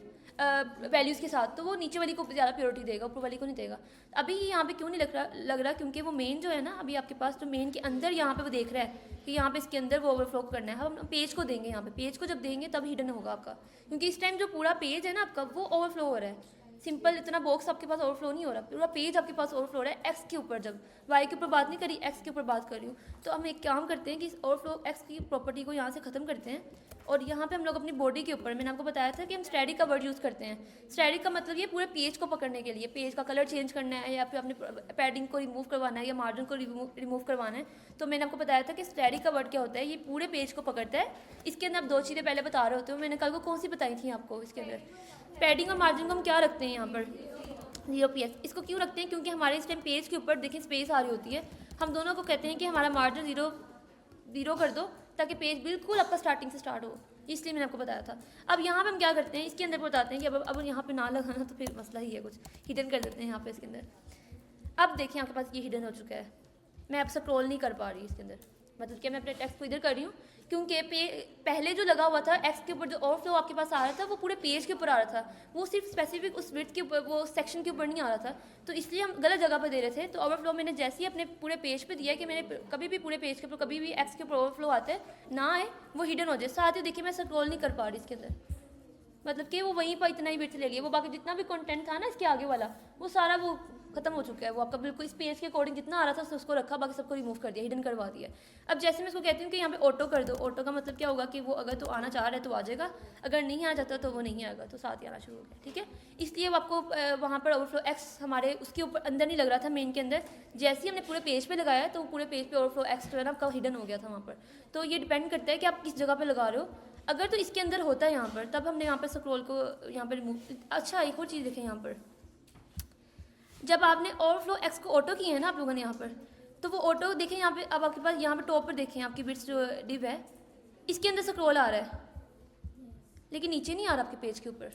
वैल्यूज़ के साथ, तो वो नीचे वाली को ज़्यादा प्योरिटी देगा, ऊपर वाली को नहीं देगा। अभी यहाँ पे क्यों नहीं लग रहा क्योंकि वो मेन जो है ना अभी आपके पास, तो मेन के अंदर यहाँ पे वो देख रहा है कि यहाँ पे इसके अंदर वो ओवरफ्लो करना है। हम पेज को देंगे, यहाँ पे पेज को जब देंगे तब हिडन होगा आपका, क्योंकि इस टाइम जो पूरा पेज है ना आपका वो ओवरफ्लो हो रहा है। सिंपल इतना बॉक्स आपके पास ओवरफ्लो नहीं हो रहा, पूरा पेज आपके पास ओवरफ्लो हो रहा है एक्स के ऊपर। जब वाई के ऊपर बात नहीं करी, एक्स के ऊपर बात कर रही हूँ। तो हम एक काम करते हैं कि इस ओवरफ्लो एक्स की प्रॉपर्टी को यहाँ से ख़त्म करते हैं, और यहाँ पे हम लोग अपनी बॉडी के ऊपर, मैंने आपको बताया था कि हम स्टैटिक का वर्ड यूज़ करते हैं। स्टैटिक का मतलब ये पूरे पेज को पकड़ने के लिए, पेज का कलर चेंज करना है या फिर अपने पैडिंग को रिमूव करवाना है या मार्जिन को रिमूव करवाना है। तो मैंने आपको बताया था कि स्टैटिक का वर्ड क्या होता है, ये पूरे पेज को पकड़ता है। इसके अंदर आप दो चीज़ें पहले बता रहे होते हो, मैंने कल को कौन सी बताई थी आपको। इसके अंदर पैडिंग और मार्जिन को हम क्या रखते हैं यहाँ पर, 0 PS। इसको क्यों रखते हैं, क्योंकि हमारे इस टाइम पेज के ऊपर देखिए स्पेस आ रही होती है। हम दोनों को कहते हैं कि हमारा मार्जिन 0 कर दो ताकि पेज बिल्कुल आपका स्टार्टिंग से स्टार्ट हो, इसलिए मैंने आपको बताया था। अब यहाँ पे हम क्या करते हैं, इसके अंदर बताते हैं कि अब यहाँ पे ना लगाना तो फिर मसला ही है, कुछ हिडन कर देते हैं यहाँ पे इसके अंदर। अब देखिए आपके पास ये हिडन हो चुका है, मैं अब स्क्रॉल नहीं कर पा रही इसके अंदर, मतलब कि मैं अपने टेक्स्ट को इधर कर रही हूँ क्योंकि पहले जो लगा हुआ था एक्स के ऊपर जो ओवरफ्लो आपके पास आ रहा था वो पूरे पेज के ऊपर आ रहा था, वो सिर्फ स्पेसिफिक उस विड्थ के ऊपर, वो सेक्शन के ऊपर नहीं आ रहा था। तो इसलिए हम गलत जगह पर दे रहे थे। तो ओवरफ्लो मैंने जैसे ही अपने पूरे पेज पे दिया कि मैंने कभी भी पूरे पेज के ऊपर कभी भी एक्स के ऊपर ओवरफ्लो आता है ना आए, वो हिडन हो जाए। साथ ही देखिए मैं स्क्रॉल नहीं कर पा रही इसके अंदर, मतलब कि वो वहीं पर इतना ही विड्थ ले लिया, वो बाकी जितना भी कंटेंट था ना इसके आगे वाला वो सारा वो खत्म हो चुका है। वो आपका बिल्कुल इस पेज के अकॉर्डिंग जितना आ रहा था उसको रखा, बाकी सबको रिमूव कर दिया, हिडन करवा दिया। अब जैसे मैं इसको कहती हूँ कि यहाँ पे ऑटो कर दो, ऑटो का मतलब क्या होगा कि वो अगर तो आना चाह रहा है तो आ जाएगा, अगर नहीं आना चाहता तो वो नहीं आएगा, तो साथ ही आना शुरू हो गया, ठीक है। इसलिए आपको वहाँ पर ओवरफ्लो एक्स हमारे उसके ऊपर अंदर नहीं लग रहा था, मेन के अंदर। जैसे ही हमने पूरे पेज पे लगाया तो पूरे पेज पे ओवरफ्लो एक्स जो है ना आपका हिडन हो गया था वहाँ पर। तो ये डिपेंड करता है कि आप किस जगह पर लगा रहे हो। अगर तो इसके अंदर होता है यहाँ पर, तब हमने यहाँ पर स्क्रॉल को यहाँ पर रिमूव। अच्छा, एक और चीज़ देखें यहाँ पर, जब आपने ओवरफ्लो एक्स को ऑटो किया है ना आप लोगों ने यहाँ पर, तो वो ऑटो देखें यहाँ पे, अब आपके पास यहाँ पे टॉप पर देखें आपकी बिट्स जो डिव है इसके अंदर स्क्रॉल आ रहा है, लेकिन नीचे नहीं आ रहा आपके पेज के ऊपर।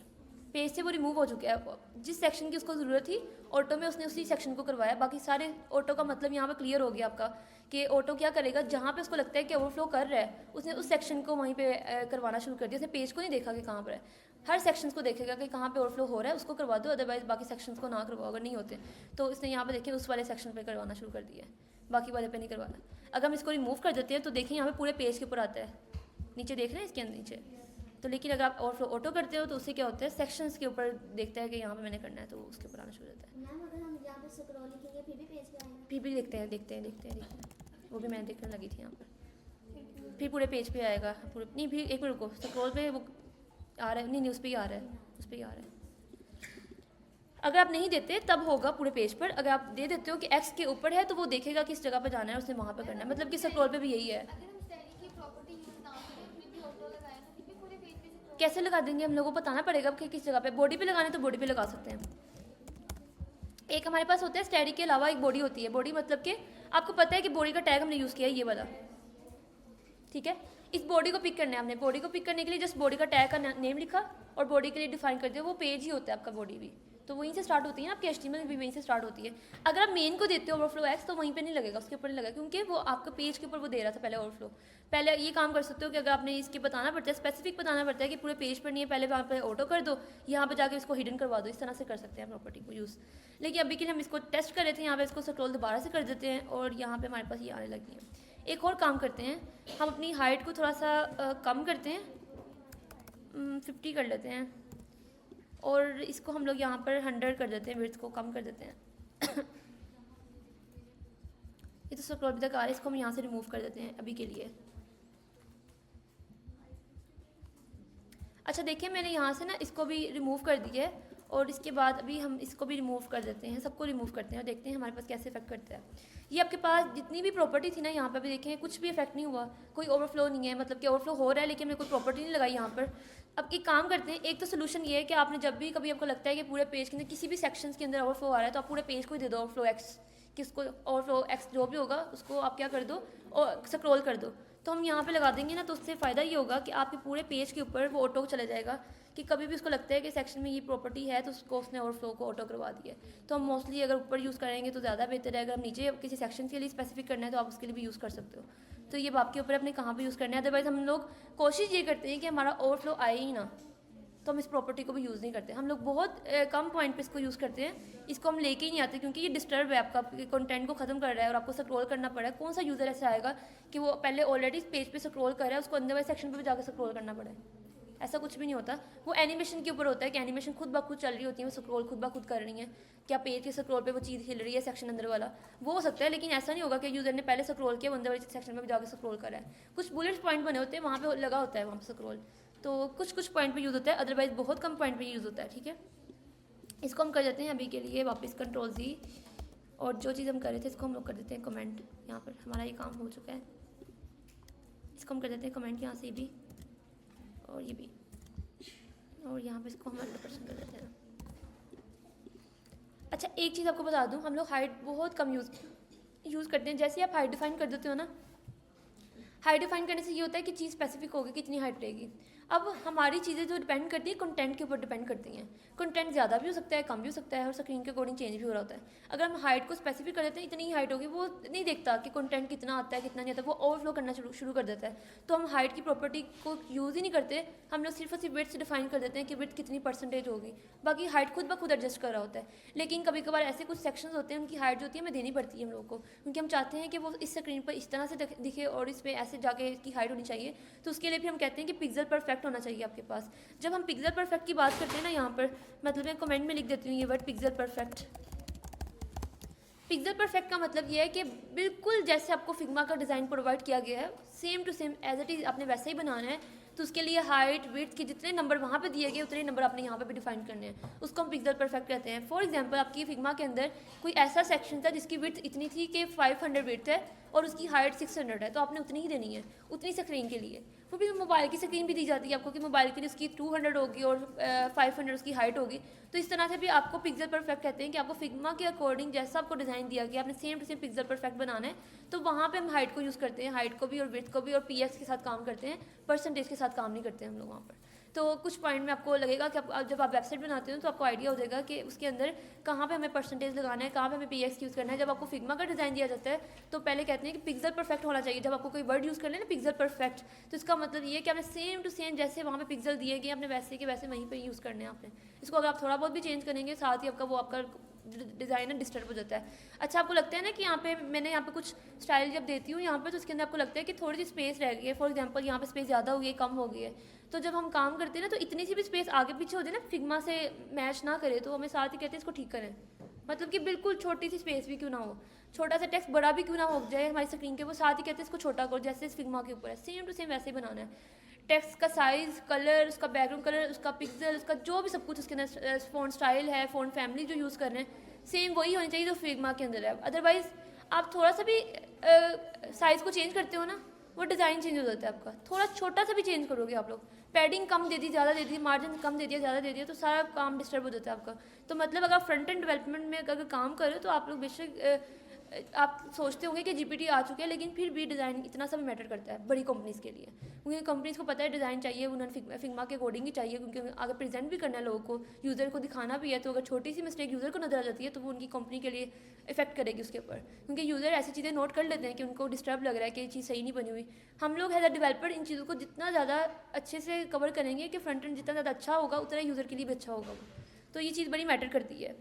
पेज से वो रिमूव हो चुका है, जिस सेक्शन की उसको ज़रूरत थी ऑटो में उसने उसी सेक्शन को करवाया। बाकी सारे ऑटो का मतलब यहाँ पे क्लियर हो गया आपका कि ऑटो क्या करेगा, जहाँ पे उसको लगता है कि ओवरफ्लो कर रहा है उसने उस सेक्शन को वहीं पे करवाना शुरू कर दिया। उसने पेज को नहीं देखा कि कहाँ पर है, हर सेक्शंस को देखेगा कि कहाँ पे ओवरफ्लो हो रहा है उसको करवा दो, अदरवाइज बाकी सेक्शंस को ना करवाओ अगर नहीं होते। तो इसने यहाँ पे देखिए उस वाले सेक्शन पे करवाना शुरू कर दिया है, बाकी वाले पे नहीं करवाना। अगर हम इसको रिमूव कर देते हैं तो देखिए यहाँ पे पूरे पेज के ऊपर आता है, नीचे देख रहे हैं इसके अंदर नीचे। तो लेकिन अगर आप ओवरफ्लो ऑटो करते हो तो उससे क्या होता है, सेक्शंस के ऊपर देखता है कि यहाँ पे मैंने करना है तो उसके ऊपर आना शुरू होता है। मैम अगर हम यहाँ पे स्क्रॉल लिखेंगे फिर भी पेज पे आएगा? फिर भी देखते हैं, वो भी मैंने देखने लगी थी यहाँ पर। फिर पूरे पेज पे आएगा, पूरे नहीं, फिर एक मिनट रुको, स्क्रॉल पे वो आ रहा है, नहीं उस पर ही आ रहा है, उस पर ही आ रहा है। अगर आप नहीं देते तब होगा पूरे पेज पर, अगर आप दे देते हो कि एक्स के ऊपर है तो वो देखेगा किस जगह पर जाना है, उसने वहाँ पर करना है, मतलब कि स्क्रॉल पे भी यही है। कैसे लगा देंगे, हम लोगों को बताना पड़ेगा कि किस जगह पे। बॉडी पे लगाने तो बॉडी पे लगा सकते हैं। एक हमारे पास होता है स्टैटिक के अलावा एक बॉडी होती है। बॉडी मतलब कि आपको पता है कि बॉडी का टैग हमने यूज़ किया है ये वाला, ठीक है। इस बॉडी को पिक करना है आपने। बॉडी को पिक करने के लिए जस्ट बॉडी का टैग का नेम लिखा और बॉडी के लिए डिफाइन कर दिया, वो पेज ही होता है आपका बॉडी भी। तो वहीं से स्टार्ट होती है ना आपकी HTML भी, वहीं से स्टार्ट होती है। अगर आप मेन को देते हो ओवरफ्लो एक्स तो वहीं पे नहीं लगेगा, उसके ऊपर नहीं लगेगा, क्योंकि वो आपका पेज के ऊपर वो दे रहा था पहले ओवरफ्लो। पहले ये काम कर सकते हो कि अगर आपने इसके बताना पड़ता है, स्पेसिफिक बताना पड़ता है कि पूरे पेज पर नहीं है, पहले वहाँ पे ऑटो कर दो, यहाँ पे जाके इसको हिडन करवा दो, इस तरह से कर सकते हैं प्रॉपर्टी को यूज़। लेकिन अभी के लिए हम इसको टेस्ट कर रहे थे, यहाँ पे इसको स्क्रॉल दोबारा से कर देते हैं और यहाँ पे हमारे पास ये आने लगी है। एक और काम करते हैं, हम अपनी हाइट को थोड़ा सा कम करते हैं, 50 कर लेते हैं, और इसको हम लोग यहाँ पर 100 कर देते हैं, विड्थ को कम कर देते हैं। ये तो स्क्रॉल भी तक आ रहा है, इसको हम यहाँ से रिमूव कर देते हैं अभी के लिए। अच्छा देखिए, मैंने यहाँ से ना इसको भी रिमूव कर दिया है, और इसके बाद अभी हम इसको भी रिमूव कर देते हैं, सबको रिमूव करते हैं और देखते हैं हमारे पास कैसे इफेक्ट करता है। ये आपके पास जितनी भी प्रॉपर्टी थी ना, यहाँ पर भी देखें कुछ भी इफेक्ट नहीं हुआ, कोई ओवरफ्लो नहीं है, मतलब कि ओवरफ्लो हो रहा है लेकिन हमने कोई प्रॉपर्टी नहीं लगाई यहाँ पर। अब एक काम करते हैं, एक तो सोल्यूशन ये है कि आपने जब भी कभी आपको लगता है कि पूरे पेज के अंदर किसी भी सेक्शंस के अंदर ओवरफ्लो आ रहा है, तो आप पूरे पेज को ही दे दो ओवरफ्लो एक्स, कि उसको ओवरफ्लो एक्स जो भी होगा उसको आप क्या कर दो और स्क्रॉल कर दो। तो हम यहाँ पे लगा देंगे ना, तो उससे फ़ायदा ये होगा कि आपके पूरे पेज के ऊपर वो ऑटो चला जाएगा, कि कभी भी उसको लगता है कि सेक्शन में ये प्रॉपर्टी है तो उसको उसने ओवरफ्लो को ऑटो करवा दिया है। तो हम मोस्टली अगर ऊपर यूज़ करेंगे तो ज़्यादा बेहतर है, अगर हम नीचे किसी सेक्शन के लिए स्पेसिफिक करना है तो आप उसके लिए भी यूज़ कर सकते हो। तो ये आपके ऊपर अपने कहाँ पर यूज़ करना है। अदरवाइज़ हम लोग कोशिश ये करते हैं कि हमारा ओवरफ्लो आए ही ना, तो हम इस प्रॉपर्टी को भी यूज़ नहीं करते। हम लोग बहुत कम पॉइंट पे इसको यूज़ करते हैं, इसको हम लेके ही नहीं आते, क्योंकि ये डिस्टर्ब है आपका कंटेंट को ख़त्म कर रहा है और आपको स्क्रॉल करना पड़ा है। कौन सा यूज़र ऐसा आएगा कि वो पहले ऑलरेडी इस पेज पे स्क्रॉल कर रहा है, उसको अंदर वाले सेक्शन पे भी जाकर स्क्रॉल करना पड़ा है? ऐसा कुछ भी नहीं होता। वो एनिमेशन के ऊपर होता है कि एनिमेशन खुद ब खुद चल रही होती है, वो स्क्रॉल खुद ब खुद कर रही है, क्या पेज के स्क्रॉल पे वो चीज़ हिल रही है सेक्शन अंदर वाला, वो हो सकता है। लेकिन ऐसा नहीं होगा कि यूज़र ने पहले स्क्रॉल किया, वो अंदर वाले सेक्शन में भी जाकर स्क्रॉल कर रहा है। कुछ बुलेट पॉइंट बने होते हैं, वहाँ पे लगा होता है वहाँ पे स्क्रॉल, तो कुछ पॉइंट पे यूज़ होता है, अदरवाइज बहुत कम पॉइंट पे यूज़ होता है। ठीक है, इसको हम कर देते हैं अभी के लिए वापस Ctrl+Z, और जो चीज़ हम कर रहे थे इसको हम लोग कर देते हैं कमेंट। यहाँ पर हमारा ये काम हो चुका है, इसको हम कर देते हैं कमेंट यहाँ से भी, और ये भी, और यहाँ पे इसको हम 100% कर देते हैं। अच्छा एक चीज़ आपको बता दूँ, हम लोग हाइट बहुत कम यूज़ करते हैं। जैसे आप हाइट डिफाइन कर देते हो ना, हाइट डिफाइन करने से ये होता है कि चीज़ स्पेसिफिक होगी कितनी हाइट रहेगी। अब हमारी चीज़ें जो डिपेंड करती हैं कंटेंट के ऊपर डिपेंड करती हैं। कंटेंट ज़्यादा भी हो सकता है, कम भी हो सकता है, और स्क्रीन के अकॉर्डिंग चेंज भी हो रहा होता है। अगर हम हाइट को स्पेसिफिक कर देते हैं इतनी ही हाइट होगी, वो नहीं देखता कि कंटेंट कितना आता है कितना नहीं आता, वो ओवरफ्लो करना शुरू कर देता है। तो हम हाइट की प्रॉपर्टी को यूज़ ही नहीं करते, हम लोग सिर्फ और सिर्फ विड्थ डिफाइन कर देते हैं कि विड्थ कितनी % होगी, बाकी हाइट खुद ब खुद एडजस्ट कर रहा होता है। लेकिन कभी कभार ऐसे कुछ सेक्शंस होते हैं उनकी हाइट जो होती है हमें देनी पड़ती है हम लोगों को, क्योंकि हम चाहते हैं कि वो इस स्क्रीन पर इस तरह से दिखे और इस पर ऐसे जाके इसकी हाइट होनी चाहिए। तो उसके लिए भी हम कहते हैं कि पिक्सल परफेक्ट होना चाहिए आपके पास। जब हम पिक्सल परफेक्ट की बात करते हैं ना, यहाँ पर मतलब मैं कमेंट में लिख देती हूँ ये word pixel perfect. Pixel perfect का मतलब ये है कि बिल्कुल जैसे आपको फिग्मा का डिज़ाइन प्रोवाइड किया गया है same to same as it is आपने वैसे ही बनाना है। तो उसके लिए हाइट विड्थ के जितने नंबर वहाँ पे दिए गए उतने नंबर आपने यहाँ पे भी डिफाइन करने हैं, उसको हम पिक्सल परफेक्ट कहते हैं। फॉर एग्जांपल आपकी फिग्मा के अंदर कोई ऐसा सेक्शन था जिसकी विड्थ इतनी थी कि 500 विड्थ है और उसकी हाइट 600 है, तो आपने उतनी ही देनी है, उतनी स्क्रीन के लिए। वो भी मोबाइल की स्क्रीन भी दी जाती है आपको कि मोबाइल के लिए उसकी 200 होगी और 500 उसकी हाइट होगी। तो इस तरह से भी आपको पिक्सल परफेक्ट कहते हैं कि आपको फिग्मा के अकॉर्डिंग जैसा आपको डिज़ाइन दिया गया आपने same to same pixel perfect बनाना है। तो वहाँ पे हम हाइट को यूज़ करते हैं, हाइट को भी और विड्थ को भी, और px के साथ काम करते हैं, परसेंटेज के साथ काम नहीं करते हैं हम लोग वहाँ पर। तो कुछ पॉइंट में आपको लगेगा कि जब आप वेबसाइट बनाते हो तो आपको आइडिया हो जाएगा कि उसके अंदर कहाँ पे हमें परसेंटेज लगाना है, कहाँ पे हमें px यूज़ करना है। जब आपको फिग्मा का डिज़ाइन दिया जाता है तो पहले कहते हैं कि पिक्सल परफेक्ट होना चाहिए। जब आपको कोई वर्ड यूज़ करना है ना पिक्सल परफेक्ट, तो इसका मतलब ये है कि आपने सेम टू सेम जैसे वहाँ पे पिक्सल दिए गए आपने वैसे के वैसे वहीं पर यूज़ करने हैं आपने। इसको अगर आप थोड़ा बहुत भी चेंज करेंगे साथ ही आपका वो आपका डिज़ाइन है डिस्टर्ब हो जाता है। अच्छा आपको लगता है ना कि यहाँ पे मैंने यहाँ पे कुछ स्टाइल जब देती हूँ यहाँ पे तो उसके अंदर आपको लगता है कि थोड़ी सी स्पेस रह गई है। फॉर एग्जांपल यहाँ पे स्पेस ज़्यादा हो गई है, कम हो गई है। तो जब हम काम करते हैं ना तो इतनी सी भी स्पेस आगे पीछे हो जाए ना, फिग्मा से मैच ना करे, तो हमें साथ ही कहते हैं इसको ठीक करें। मतलब कि बिल्कुल छोटी सी स्पेस भी क्यों ना हो, छोटा सा टेक्स्ट बड़ा भी क्यों ना हो जाए हमारी स्क्रीन के, वो साथ ही कहते हैं इसको छोटा करो, जैसे इस फिग्मा के ऊपर है सेम टू सेम वैसे ही बनाना है। टेक्स्ट का साइज़, कलर, उसका बैकग्राउंड कलर, उसका पिक्सल, उसका जो भी सब कुछ उसके अंदर फ़ॉन्ट स्टाइल है, फ़ॉन्ट फैमिली जो यूज़ कर रहे हैं सेम वही होनी चाहिए जो फिग्मा के अंदर है। अदरवाइज़ आप थोड़ा सा भी साइज़ को चेंज करते हो ना, वो डिज़ाइन चेंज हो जाता है आपका। थोड़ा छोटा सा भी चेंज करोगे आप लोग, पैडिंग कम दे दी ज़्यादा दे दी, मार्जिन कम दे दिया ज़्यादा दे दिया, तो सारा काम डिस्टर्ब हो जाता है आपका। तो मतलब अगर आप फ्रंट एंड डेवलपमेंट में अगर काम करो तो आप लोग बेशक आप सोचते होंगे कि जीपीटी आ चुके हैं, लेकिन फिर भी डिज़ाइन इतना सा मैटर करता है बड़ी कंपनीज़ के लिए, क्योंकि कंपनीज़ को पता है डिज़ाइन चाहिए, उन्होंने फिग्मा के अकॉर्डिंग ही चाहिए, क्योंकि अगर प्रेजेंट भी करना है लोगों को, यूज़र को दिखाना भी है, तो अगर छोटी सी मिस्टेक यूज़र को नजर आ जाती है तो वो उनकी कंपनी के लिए इफेक्ट करेगी उसके ऊपर, क्योंकि यूज़र ऐसी चीज़ें नोट कर लेते हैं कि उनको डिस्टर्ब लग रहा है कि ये चीज़ सही नहीं बनी हुई। हम लोग एज अ डेवलपर इन चीज़ों को जितना ज़्यादा अच्छे से कवर करेंगे कि फ्रंट एंड जितना ज़्यादा अच्छा होगा उतना यूज़र के लिए भी अच्छा होगा, तो ये चीज़ बड़ी मैटर करती है।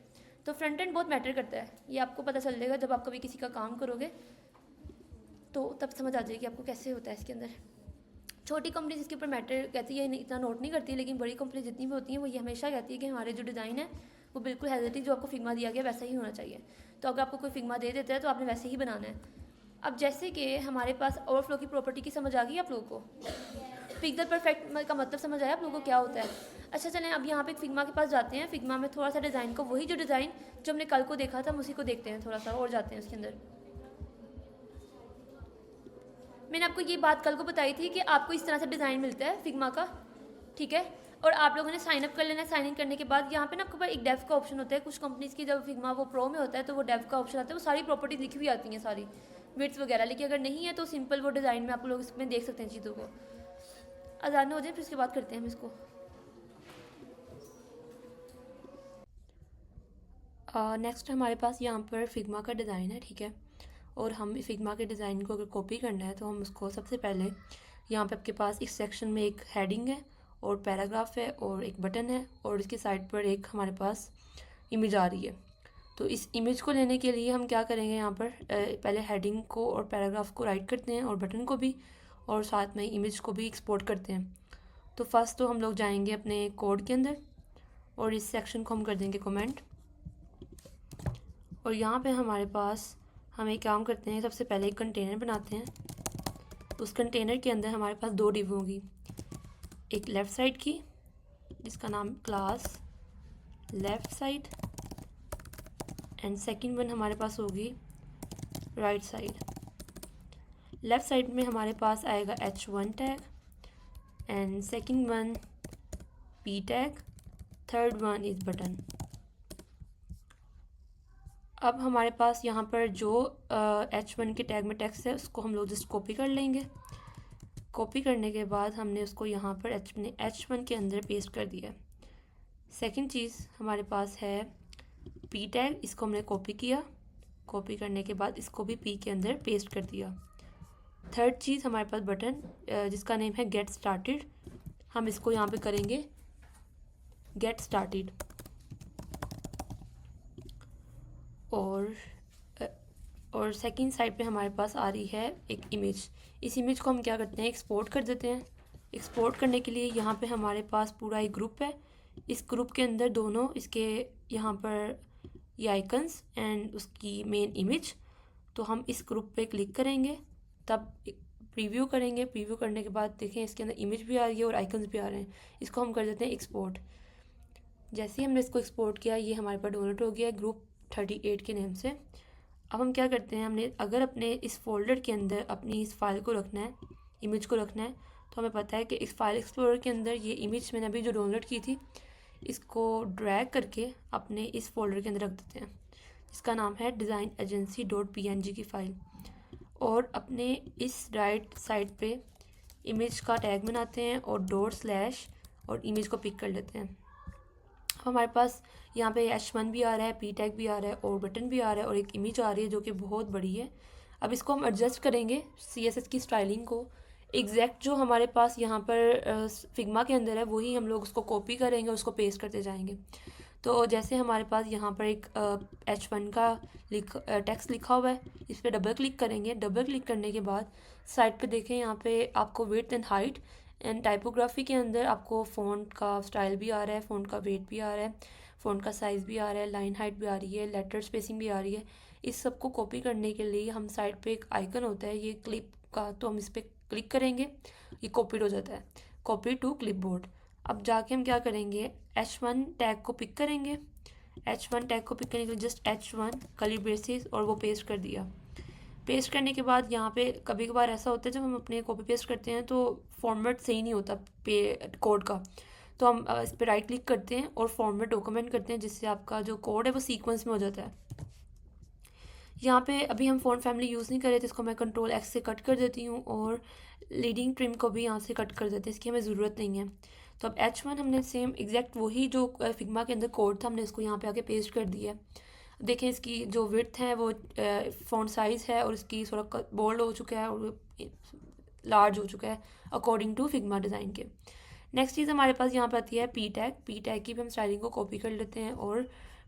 तो फ्रंट एंड बहुत मैटर करता है, ये आपको पता चल जाएगा जब आप कभी किसी का काम करोगे, तो तब समझ आ जाएगी आपको कैसे होता है इसके अंदर। छोटी कंपनीज इसके ऊपर मैटर कहती है इतना नोट नहीं करती, लेकिन बड़ी कंपनी जितनी भी होती हैं वो ये हमेशा कहती है कि हमारे जो डिज़ाइन है वो बिल्कुल एज जो आपको फिग्मा दिया गया वैसा ही होना चाहिए। तो अगर आपको कोई फिग्मा दे देता है तो आपने वैसे ही बनाना है। अब जैसे कि हमारे पास ओवरफ्लो की प्रॉपर्टी की समझ आ गई आप लोगों को, पिक्सल परफेक्ट का मतलब समझ आया आप लोगों को क्या होता है। अच्छा चलें अब यहाँ पे फिग्मा के पास जाते हैं, फिग्मा में थोड़ा सा डिज़ाइन को, वही जो डिज़ाइन जो हमने कल को देखा था हम उसी को देखते हैं थोड़ा सा और जाते हैं उसके अंदर। मैंने आपको ये बात कल को बताई थी कि आपको इस तरह से डिज़ाइन मिलता है फिग्मा का, ठीक है, और आप लोगों ने साइन अप कर लेना है। साइन इन करने के बाद यहाँ पे ना आपके पास एक डेव का ऑप्शन होता है, कुछ कंपनीज़ की जब फिग्मा वो प्रो में होता है तो वो डेव का ऑप्शन आता है, वो सारी प्रॉपर्टीज लिखी हुई आती हैं सारी विड्स वगैरह, लेकिन अगर नहीं है तो सिंपल वो डिज़ाइन में आप लोग इसमें देख सकते हैं चीज़ों को। अजान हो जाए फिर उसके बाद करते हैं हम इसको। नेक्स्ट हमारे पास यहाँ पर फिग्मा का डिज़ाइन है, ठीक है, और हम फिग्मा के डिज़ाइन को अगर कॉपी करना है तो हम उसको सबसे पहले यहाँ पे आपके पास इस सेक्शन में एक हेडिंग है और पैराग्राफ है और एक बटन है और इसकी साइड पर एक हमारे पास इमेज आ रही है। तो इस इमेज को लेने के लिए हम क्या करेंगे, यहाँ पर पहले हेडिंग को और पैराग्राफ को राइट करते हैं और बटन को भी, और साथ में इमेज को भी एक्सपोर्ट करते हैं। तो फर्स्ट तो हम लोग जाएंगे अपने कोड के अंदर और इस सेक्शन को हम कर देंगे कमेंट, और यहाँ पे हमारे पास हम एक काम करते हैं, सबसे पहले एक कंटेनर बनाते हैं। उस कंटेनर के अंदर हमारे पास दो डिव होंगी, एक लेफ़्ट साइड की जिसका नाम class left side, and second one हमारे पास होगी राइट साइड। लेफ़्ट साइड में हमारे पास आएगा h1 tag and second one p tag, third one is button. अब हमारे पास यहाँ पर जो h1 के टैग में टेक्स्ट है उसको हम लोग जस्ट कॉपी कर लेंगे। कॉपी करने के बाद हमने उसको यहाँ पर h1 के अंदर पेस्ट कर दिया। सेकंड चीज़ हमारे पास है p टैग, इसको हमने कॉपी किया, कॉपी करने के बाद इसको भी p के अंदर पेस्ट कर दिया। थर्ड चीज़ हमारे पास बटन जिसका नेम है गेट स्टार्टेड, हम इसको यहाँ पे करेंगे गेट स्टार्टेड। और सेकंड साइड पे हमारे पास आ रही है एक इमेज। इस इमेज को हम क्या करते हैं, एक्सपोर्ट कर देते हैं। एक्सपोर्ट करने के लिए यहाँ पे हमारे पास पूरा एक ग्रुप है, इस ग्रुप के अंदर दोनों इसके यहाँ पर ये आइकन्स एंड उसकी मेन इमेज। तो हम इस ग्रुप पे क्लिक करेंगे, तब प्रीव्यू करेंगे। प्रीव्यू करने के बाद देखें इसके अंदर इमेज भी आ रही है और आइकन्स भी आ रहे हैं। इसको हम कर देते हैं एक्सपोर्ट। जैसे ही हमने इसको एक्सपोर्ट किया ये हमारे पास डाउनलोड हो गया ग्रुप 38 के नेम से। अब हम क्या करते हैं, हमने अगर अपने इस फोल्डर के अंदर अपनी इस फाइल को रखना है, इमेज को रखना है, तो हमें पता है कि इस फाइल एक्सप्लोरर के अंदर ये इमेज मैंने अभी जो डाउनलोड की थी इसको ड्रैग करके अपने इस फोल्डर के अंदर रख देते हैं, इसका नाम है डिज़ाइन एजेंसी .png की फ़ाइल। और अपने इस राइट साइड पे इमेज का टैग बनाते हैं और / और इमेज को पिक कर लेते हैं। हमारे पास यहाँ पे h1 भी आ रहा है, p टैग भी आ रहा है और बटन भी आ रहा है और एक इमेज आ रही है जो कि बहुत बड़ी है। अब इसको हम एडजस्ट करेंगे CSS की स्टाइलिंग को, एग्जैक्ट जो हमारे पास यहाँ पर फिग्मा के अंदर है वही हम लोग उसको कॉपी करेंगे, उसको पेस्ट करते जाएंगे। तो जैसे हमारे पास यहाँ पर एक h1 का टेक्स्ट लिखा हुआ है, इस पर डबल क्लिक करेंगे। डबल क्लिक करने के बाद साइड पे देखें यहाँ पे आपको width and height and typography के अंदर आपको फ़ॉन्ट का स्टाइल भी आ रहा है, फ़ॉन्ट का वेट भी आ रहा है, फ़ॉन्ट का साइज़ भी आ रहा है, लाइन हाइट भी आ रही है, लेटर स्पेसिंग भी आ रही है। इस सब को कॉपी करने के लिए हम साइड पे एक आइकन होता है ये क्लिप का, तो हम इस पर क्लिक करेंगे, ये कॉपीड हो जाता है, कॉपी टू क्लिपबोर्ड। अब जाके हम क्या करेंगे, h1 टैग को पिक करेंगे। h1 टैग को पिक करने के लिए जस्ट h1 कर्ली ब्रेसेस और वो पेस्ट कर दिया। पेस्ट करने के बाद यहाँ पे कभी कभार ऐसा होता है जब हम अपने कॉपी पेस्ट करते हैं तो फॉर्मेट सही नहीं होता कोड का, तो हम इस पर राइट क्लिक करते हैं और फॉर्मेट डॉक्यूमेंट करते हैं जिससे आपका जो कोड है वो सीक्वेंस में हो जाता है। यहाँ पे अभी हम फ़ॉन्ट फैमिली यूज़ नहीं कर रहे थे, इसको मैं कंट्रोल एक्स से कट कर देती हूँ और लीडिंग ट्रिम को भी यहाँ से कट कर देते हैं, इसकी हमें ज़रूरत नहीं है। तो अब H1 हमने सेम एग्जैक्ट वही जो फिग्मा के अंदर कोड था हमने इसको यहाँ पे आके पेस्ट कर दिया है। देखें इसकी जो विड्थ है वो फ़ॉन्ट साइज़ है और इसकी थोड़ा बोल्ड हो चुका है और लार्ज हो चुका है अकॉर्डिंग टू फिग्मा डिज़ाइन के। नेक्स्ट चीज़ हमारे पास यहाँ पे आती है पी टैग की भी हम स्टाइलिंग को कॉपी कर लेते हैं और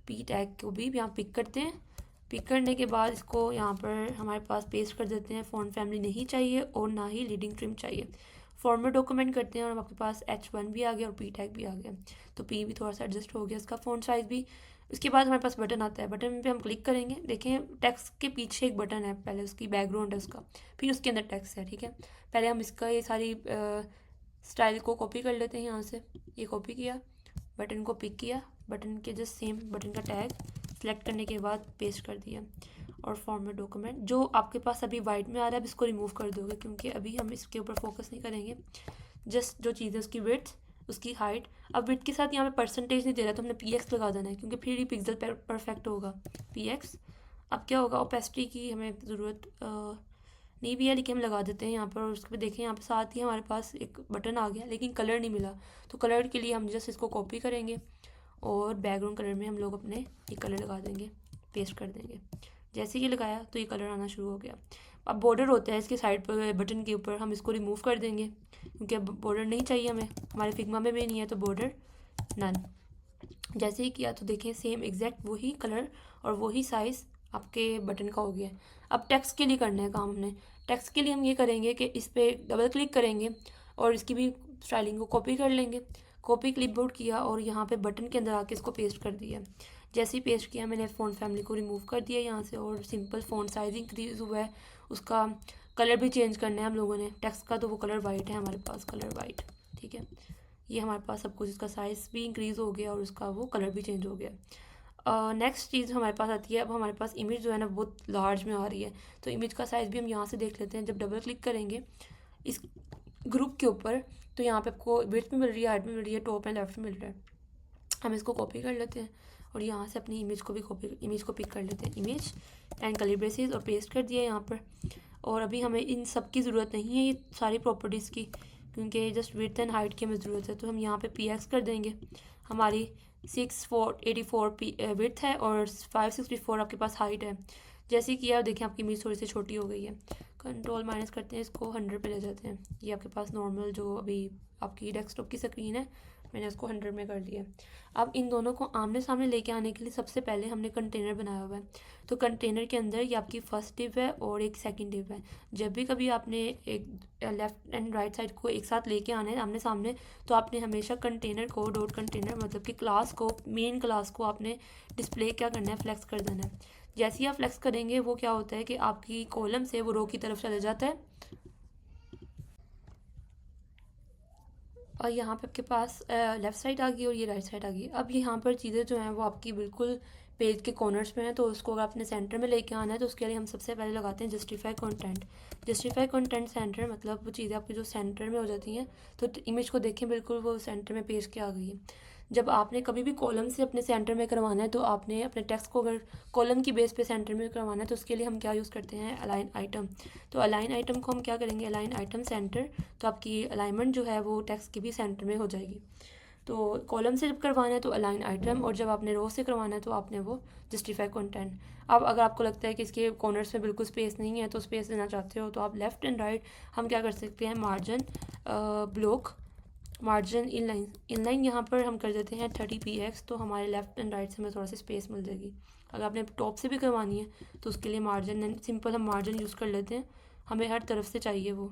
पी टैग को भी यहाँ पिक करते हैं। पिक करने के बाद इसको यहाँ पर हमारे पास पेस्ट कर देते हैं। फ़ॉन्ट फैमिली नहीं चाहिए और ना ही लीडिंग ट्रिम चाहिए। फॉर्मेट डॉक्यूमेंट करते हैं और आपके पास H1 भी आ गया और पी टैग भी आ गया, तो पी भी थोड़ा सा एडजस्ट हो गया इसका फ़ॉन्ट साइज़ भी। उसके बाद हमारे पास बटन आता है, बटन पे हम क्लिक करेंगे। देखें टेक्स्ट के पीछे एक बटन है, पहले उसकी बैकग्राउंड है उसका, फिर उसके अंदर टेक्स्ट है, ठीक है। पहले हम इसका ये सारी स्टाइल को कॉपी कर लेते हैं। यहाँ से ये कॉपी किया, बटन को पिक किया, बटन के जस्ट सेम बटन का टैग सेलेक्ट करने के बाद पेस्ट कर दिया और फॉर्मेट डॉक्यूमेंट जो आपके पास अभी वाइट में आ रहा है अब इसको रिमूव कर दोगे क्योंकि अभी हम इसके ऊपर फोकस नहीं करेंगे। जस्ट जो चीज़ है उसकी विड्थ, उसकी हाइट। अब विड्थ के साथ यहाँ पे परसेंटेज नहीं दे रहा तो हमने px लगा देना है क्योंकि फिर ही पिक्सल परफेक्ट होगा। px अब क्या होगा, ओपेसिटी की हमें ज़रूरत नहीं भी है लेकिन हम लगा देते हैं यहाँ पर। और उसके बाद देखें यहाँ पर साथ ही हमारे पास एक बटन आ गया लेकिन कलर नहीं मिला, तो कलर के लिए हम जस्ट इसको कॉपी करेंगे और बैकग्राउंड कलर में हम लोग अपने ये कलर लगा देंगे, पेस्ट कर देंगे। जैसे ये लगाया तो ये कलर आना शुरू हो गया। अब बॉर्डर होता है इसके साइड पर बटन के ऊपर, हम इसको रिमूव कर देंगे क्योंकि अब बॉर्डर नहीं चाहिए हमें, हमारे फिग्मा में भी नहीं है तो बॉर्डर नन। जैसे ही किया तो देखें सेम एग्जैक्ट वही कलर और वही साइज़ आपके बटन का हो गया। अब टेक्स्ट के लिए करना है काम हमने। टेक्स्ट के लिए हम ये करेंगे कि इस पर डबल क्लिक करेंगे और इसकी भी स्टाइलिंग को कॉपी कर लेंगे। कॉपी क्लिपबोर्ड किया और यहाँ पे बटन के अंदर आके इसको पेस्ट कर दिया। जैसे ही पेस्ट किया मैंने फ़ॉन्ट फैमिली को रिमूव कर दिया यहाँ से और सिंपल फ़ॉन्ट साइज इंक्रीज़ हुआ है। उसका कलर भी चेंज करना है हम लोगों ने टेक्स्ट का, तो वो कलर वाइट है हमारे पास, कलर वाइट, ठीक है। ये हमारे पास सब कुछ, इसका साइज़ भी इंक्रीज़ हो गया और उसका वो कलर भी चेंज हो गया। नेक्स्ट चीज़ हमारे पास आती है, अब हमारे पास इमेज जो है ना बहुत लार्ज में आ रही है, तो इमेज का साइज़ भी हम यहाँ से देख लेते हैं। जब डबल क्लिक करेंगे इस ग्रुप के ऊपर तो यहाँ पे आपको विड्थ में मिल रही है, हाइट में मिल रही है, टॉप एंड लेफ्ट में मिल रहा है। हम इसको कॉपी कर लेते हैं और यहाँ से अपनी इमेज को पिक कर लेते हैं, इमेज एंड कलर ब्रेसेस और पेस्ट कर दिया यहाँ पर। और अभी हमें इन सब की ज़रूरत नहीं है, ये सारी प्रॉपर्टीज़ की, क्योंकि जस्ट विड्थ एंड हाइट की हमें ज़रूरत है। तो हम यहाँ पे px कर देंगे। हमारी 684 विड्थ है और 564 आपके पास हाइट है। जैसे ही किया देखें आपकी इमेज थोड़ी सी छोटी हो गई है। कंट्रोल माइनस करते हैं, इसको 100 पे ले जाते हैं। ये आपके पास नॉर्मल जो अभी आपकी डेस्कटॉप की स्क्रीन है, मैंने इसको 100 में कर दिया। अब इन दोनों को आमने सामने लेके आने के लिए सबसे पहले हमने कंटेनर बनाया हुआ है, तो कंटेनर के अंदर ये आपकी फर्स्ट डिव है और एक सेकंड डिव है। जब भी कभी आपने एक लेफ़्ट एंड राइट साइड को एक साथ लेके आना है आमने सामने, तो आपने हमेशा कंटेनर को डॉट कंटेनर मतलब कि क्लास को, मेन क्लास को आपने डिस्प्ले क्या करना है, फ्लेक्स कर देना है। जैसे ही आप फ्लेक्स करेंगे वो क्या होता है कि आपकी कॉलम से वो रो की तरफ चले जाता है और यहाँ पे आपके पास लेफ़्ट साइड आ गई और ये राइट साइड आ गई। अब यहाँ पर चीज़ें जो हैं वो आपकी बिल्कुल पेज के कॉर्नर्स में हैं, तो उसको अगर आपने सेंटर में लेके आना है तो उसके लिए हम सबसे पहले लगाते हैं justify content. Justify content centre मतलब वो चीज़ें आपकी जो सेंटर में हो जाती हैं, तो इमेज को देखें बिल्कुल वो सेंटर में पेज के आ गई है। जब आपने कभी भी कॉलम से अपने सेंटर में करवाना है तो आपने अपने टेक्स्ट को अगर कॉलम की बेस पे सेंटर में करवाना है तो उसके लिए हम क्या यूज़ करते हैं, अलाइन आइटम। तो अलाइन आइटम को हम क्या करेंगे, अलाइन आइटम सेंटर, तो आपकी अलाइनमेंट जो है वो टेक्स्ट की भी सेंटर में हो जाएगी। तो कॉलम से जब करवाना है तो अलाइन आइटम, और जब आपने रो से करवाना है तो आपने वो जस्टिफाई कंटेंट। अब अगर आपको लगता है कि इसके कॉर्नर्स में बिल्कुल स्पेस नहीं है तो स्पेस देना चाहते हो तो आप लेफ़्ट एंड राइट हम क्या कर सकते हैं, मार्जिन ब्लॉक, मार्जिन इनलाइन यहाँ पर हम कर देते हैं 30 px, तो हमारे लेफ़्ट एंड राइट से हमें थोड़ा सी स्पेस मिल जाएगी। अगर आपने टॉप से भी करवानी है तो उसके लिए मार्जिन सिंपल हम मार्जिन यूज़ कर लेते हैं, हमें हर तरफ से चाहिए वो,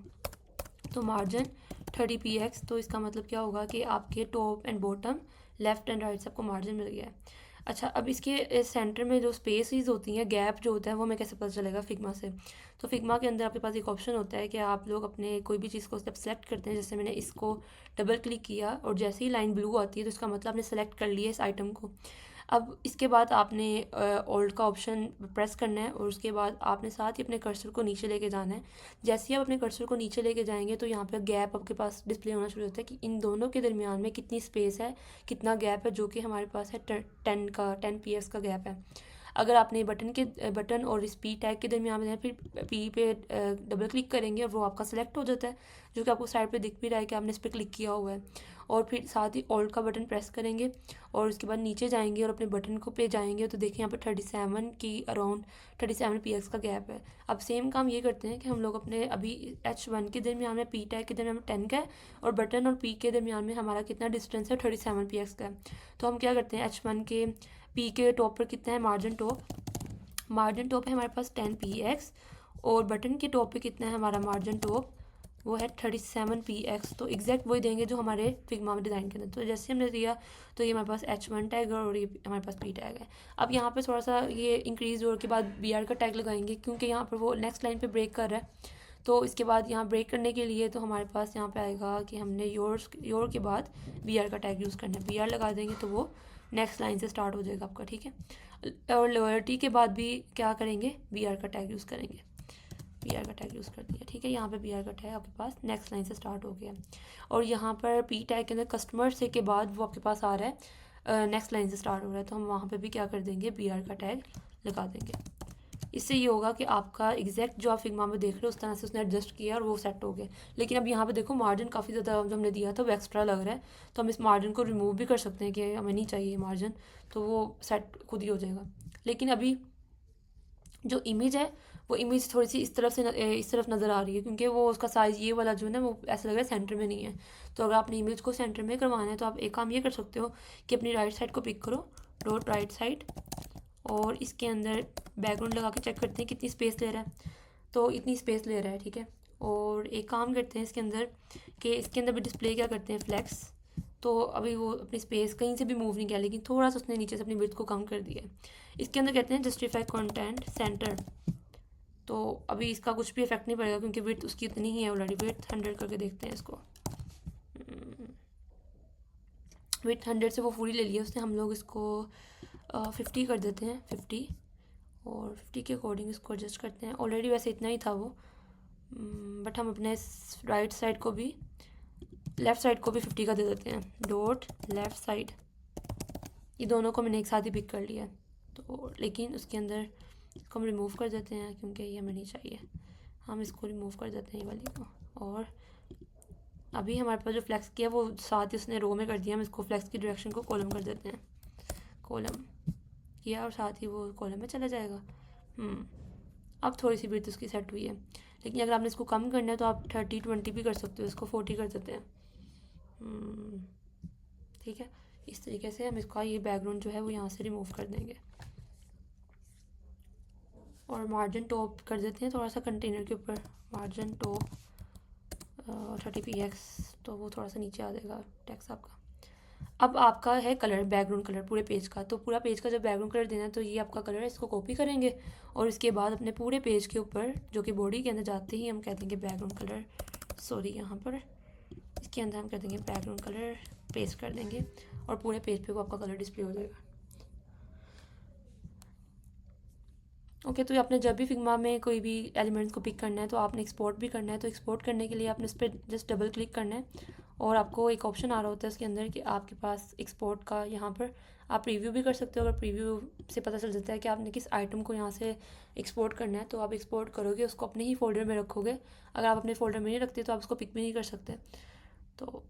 तो मार्जिन 30 px। तो इसका मतलब क्या होगा कि आपके top and bottom, left and right से आपको मार्जिन मिल गया है। अच्छा, अब इसके सेंटर में जो स्पेसिस होती हैं, गैप जो होता है, वो हमें कैसे पता चलेगा फिग्मा से। तो फिग्मा के अंदर आपके पास एक ऑप्शन होता है कि आप लोग अपने कोई भी चीज़ को जब सेलेक्ट करते हैं, जैसे मैंने इसको डबल क्लिक किया और जैसे ही लाइन ब्लू आती है तो इसका मतलब आपने सेलेक्ट कर लिया इस आइटम को। अब इसके बाद आपने ऑल्ट का ऑप्शन प्रेस करना है और उसके बाद आपने साथ ही अपने कर्सर को नीचे लेके जाना है। जैसे ही आप अपने कर्सर को नीचे लेके जाएंगे तो यहाँ पे गैप आपके पास डिस्प्ले होना शुरू होता है कि इन दोनों के दरमियान में कितनी स्पेस है, कितना गैप है, जो कि हमारे पास है 10 px का गैप है। अगर आपने बटन और इस पी टैग के दरमियान में फिर पी पे डबल क्लिक करेंगे और वो आपका सेलेक्ट हो जाता है, जो कि आपको साइड पे दिख भी रहा है कि आपने इस पर क्लिक किया हुआ है। और फिर साथ ही ऑल्ट का बटन प्रेस करेंगे और उसके बाद नीचे जाएंगे और अपने बटन को पे जाएंगे तो देखिए यहाँ पर 37 की अराउंड 37 px का गैप है। अब सेम काम ये करते हैं कि हम लोग अपने अभी H1 के दरमियान में पी टैग के दरमियान में 10 का है और बटन और पी के दरमियान में हमारा कितना डिस्टेंस है 37 px का है। तो हम क्या करते हैं, H1 के पी के टॉप पर कितना है मार्जिन टॉप है हमारे पास 10 px और बटन के टॉप पे कितना है हमारा मार्जिन टॉप, वो है 37 px। तो एग्जैक्ट वही देंगे जो हमारे फिग्मा में डिज़ाइन के अंदर। तो जैसे हमने दिया तो ये हमारे पास H1 टैग है और ये हमारे पास पी टैग है। अब यहाँ पे थोड़ा सा ये इंक्रीज होने के बाद BR का टैग लगाएंगे क्योंकि यहाँ पर वो नेक्स्ट लाइन पे ब्रेक कर रहा है। तो इसके बाद यहाँ ब्रेक करने के लिए तो हमारे पास यहाँ पे आएगा कि हमने योर के बाद BR का टैग यूज़ करना है। BR लगा देंगे तो वो नेक्स्ट लाइन से स्टार्ट हो जाएगा आपका, ठीक है। और लॉयल्टी के बाद भी क्या करेंगे, BR का टैग यूज़ करेंगे। BR का टैग यूज़ कर दिया, ठीक है। यहाँ पे BR का टैग आपके पास नेक्स्ट लाइन से स्टार्ट हो गया और यहाँ पर पी टैग के अंदर कस्टमर से के बाद वो आपके पास आ रहा है नेक्स्ट लाइन से स्टार्ट हो रहा है, तो हम वहाँ पे भी क्या कर देंगे, BR का टैग लगा देंगे। इससे ये होगा कि आपका एग्जैक्ट जो आप फिग्मा में देख रहे हो उस तरह से उसने एडजस्ट किया और वो सेट हो गया। लेकिन अब यहाँ पे देखो मार्जिन काफ़ी ज़्यादा जो हमने दिया था वो एक्स्ट्रा लग रहा है, तो हम इस मार्जिन को रिमूव भी कर सकते हैं कि हमें नहीं चाहिए मार्जिन, तो वो सेट खुद ही हो जाएगा। लेकिन अभी जो इमेज है वो इमेज थोड़ी सी इस तरफ नज़र आ रही है क्योंकि वो उसका साइज़ ये वाला जो है ना वो ऐसा लग रहा है सेंटर में नहीं है। तो अगर आपने इमेज को सेंटर में करवाना है तो आप एक काम ये कर सकते हो कि अपनी राइट साइड को पिक करो, डॉट राइट साइड, और इसके अंदर बैकग्राउंड लगा के चेक करते हैं कितनी स्पेस ले रहा है। तो इतनी स्पेस ले रहा है, ठीक है। और एक काम करते हैं इसके अंदर कि इसके अंदर भी डिस्प्ले क्या करते हैं, फ्लैक्स। तो अभी वो अपनी स्पेस कहीं से भी मूव नहीं किया लेकिन थोड़ा सा उसने नीचे से अपनी विड्थ को कम कर दिया है। इसके अंदर कहते हैं जस्टिफाई कंटेंट सेंटर। तो अभी इसका कुछ भी इफेक्ट नहीं पड़ेगा क्योंकि विड्थ उसकी इतनी ही है ऑलरेडी। विड्थ 100 करके देखते हैं इसको। विड्थ 100 से वो पूरी ले लिया उसने, हम लोग इसको 50 कर देते हैं, 50, और 50 के अकॉर्डिंग इसको एडजस्ट करते हैं। ऑलरेडी वैसे इतना ही था वो, बट हम अपने राइट साइड को भी लेफ़्ट साइड को भी 50 का दे देते हैं, डॉट लेफ़्ट साइड। ये दोनों को मैंने एक साथ ही पिक कर लिया, तो लेकिन उसके अंदर इसको हम रिमूव कर देते हैं क्योंकि ये हमें नहीं चाहिए। हम इसको रिमूव कर देते हैं ये वाली को। और अभी हमारे पास जो फ्लैक्स किया वो साथ ही उसने रो में कर दिया, हम इसको फ्लैक्स की डायरेक्शन को कॉलम कर देते हैं। कॉलम किया और साथ ही वो कॉलम में चला जाएगा। अब थोड़ी सी विड्थ उसकी सेट हुई है। लेकिन अगर आपने इसको कम करना है तो आप 30-20 भी कर सकते हो, इसको 40 कर देते हैं। ठीक है, इस तरीके से हम इसका ये बैकग्राउंड जो है वो यहाँ से रिमूव कर देंगे और मार्जिन टॉप कर देते हैं थोड़ा सा कंटेनर के ऊपर, मार्जिन टॉप 30 px, तो वो थोड़ा सा नीचे आ जाएगा टेक्स्ट आपका। अब आपका है कलर, बैकग्राउंड कलर पूरे पेज का। तो पूरा पेज का जब बैकग्राउंड कलर देना है तो ये आपका कलर है, इसको कॉपी करेंगे और इसके बाद अपने पूरे पेज के ऊपर जो कि बॉडी के अंदर जाते ही हम कह देंगे बैकग्राउंड कलर, सॉरी यहाँ पर इसके अंदर हम कह देंगे बैकग्राउंड कलर, पेस्ट कर देंगे और पूरे पेज पे वो आपका कलर डिस्प्ले हो जाएगा। ओके, तो आपने जब भी फिग्मा में कोई भी एलिमेंट्स को पिक करना है तो आपने एक्सपोर्ट भी करना है, तो एक्सपोर्ट करने के लिए आपने इस पर जस्ट डबल क्लिक करना है और आपको एक ऑप्शन आ रहा होता है उसके अंदर कि आपके पास एक्सपोर्ट का, यहाँ पर आप प्रीव्यू भी कर सकते हो। अगर प्रीव्यू से पता चल जाता है कि आपने किस आइटम को यहाँ से एक्सपोर्ट करना है तो आप एक्सपोर्ट करोगे, उसको अपने ही फोल्डर में रखोगे। अगर आप अपने फोल्डर में नहीं रखते तो आप उसको पिक भी नहीं कर सकते। तो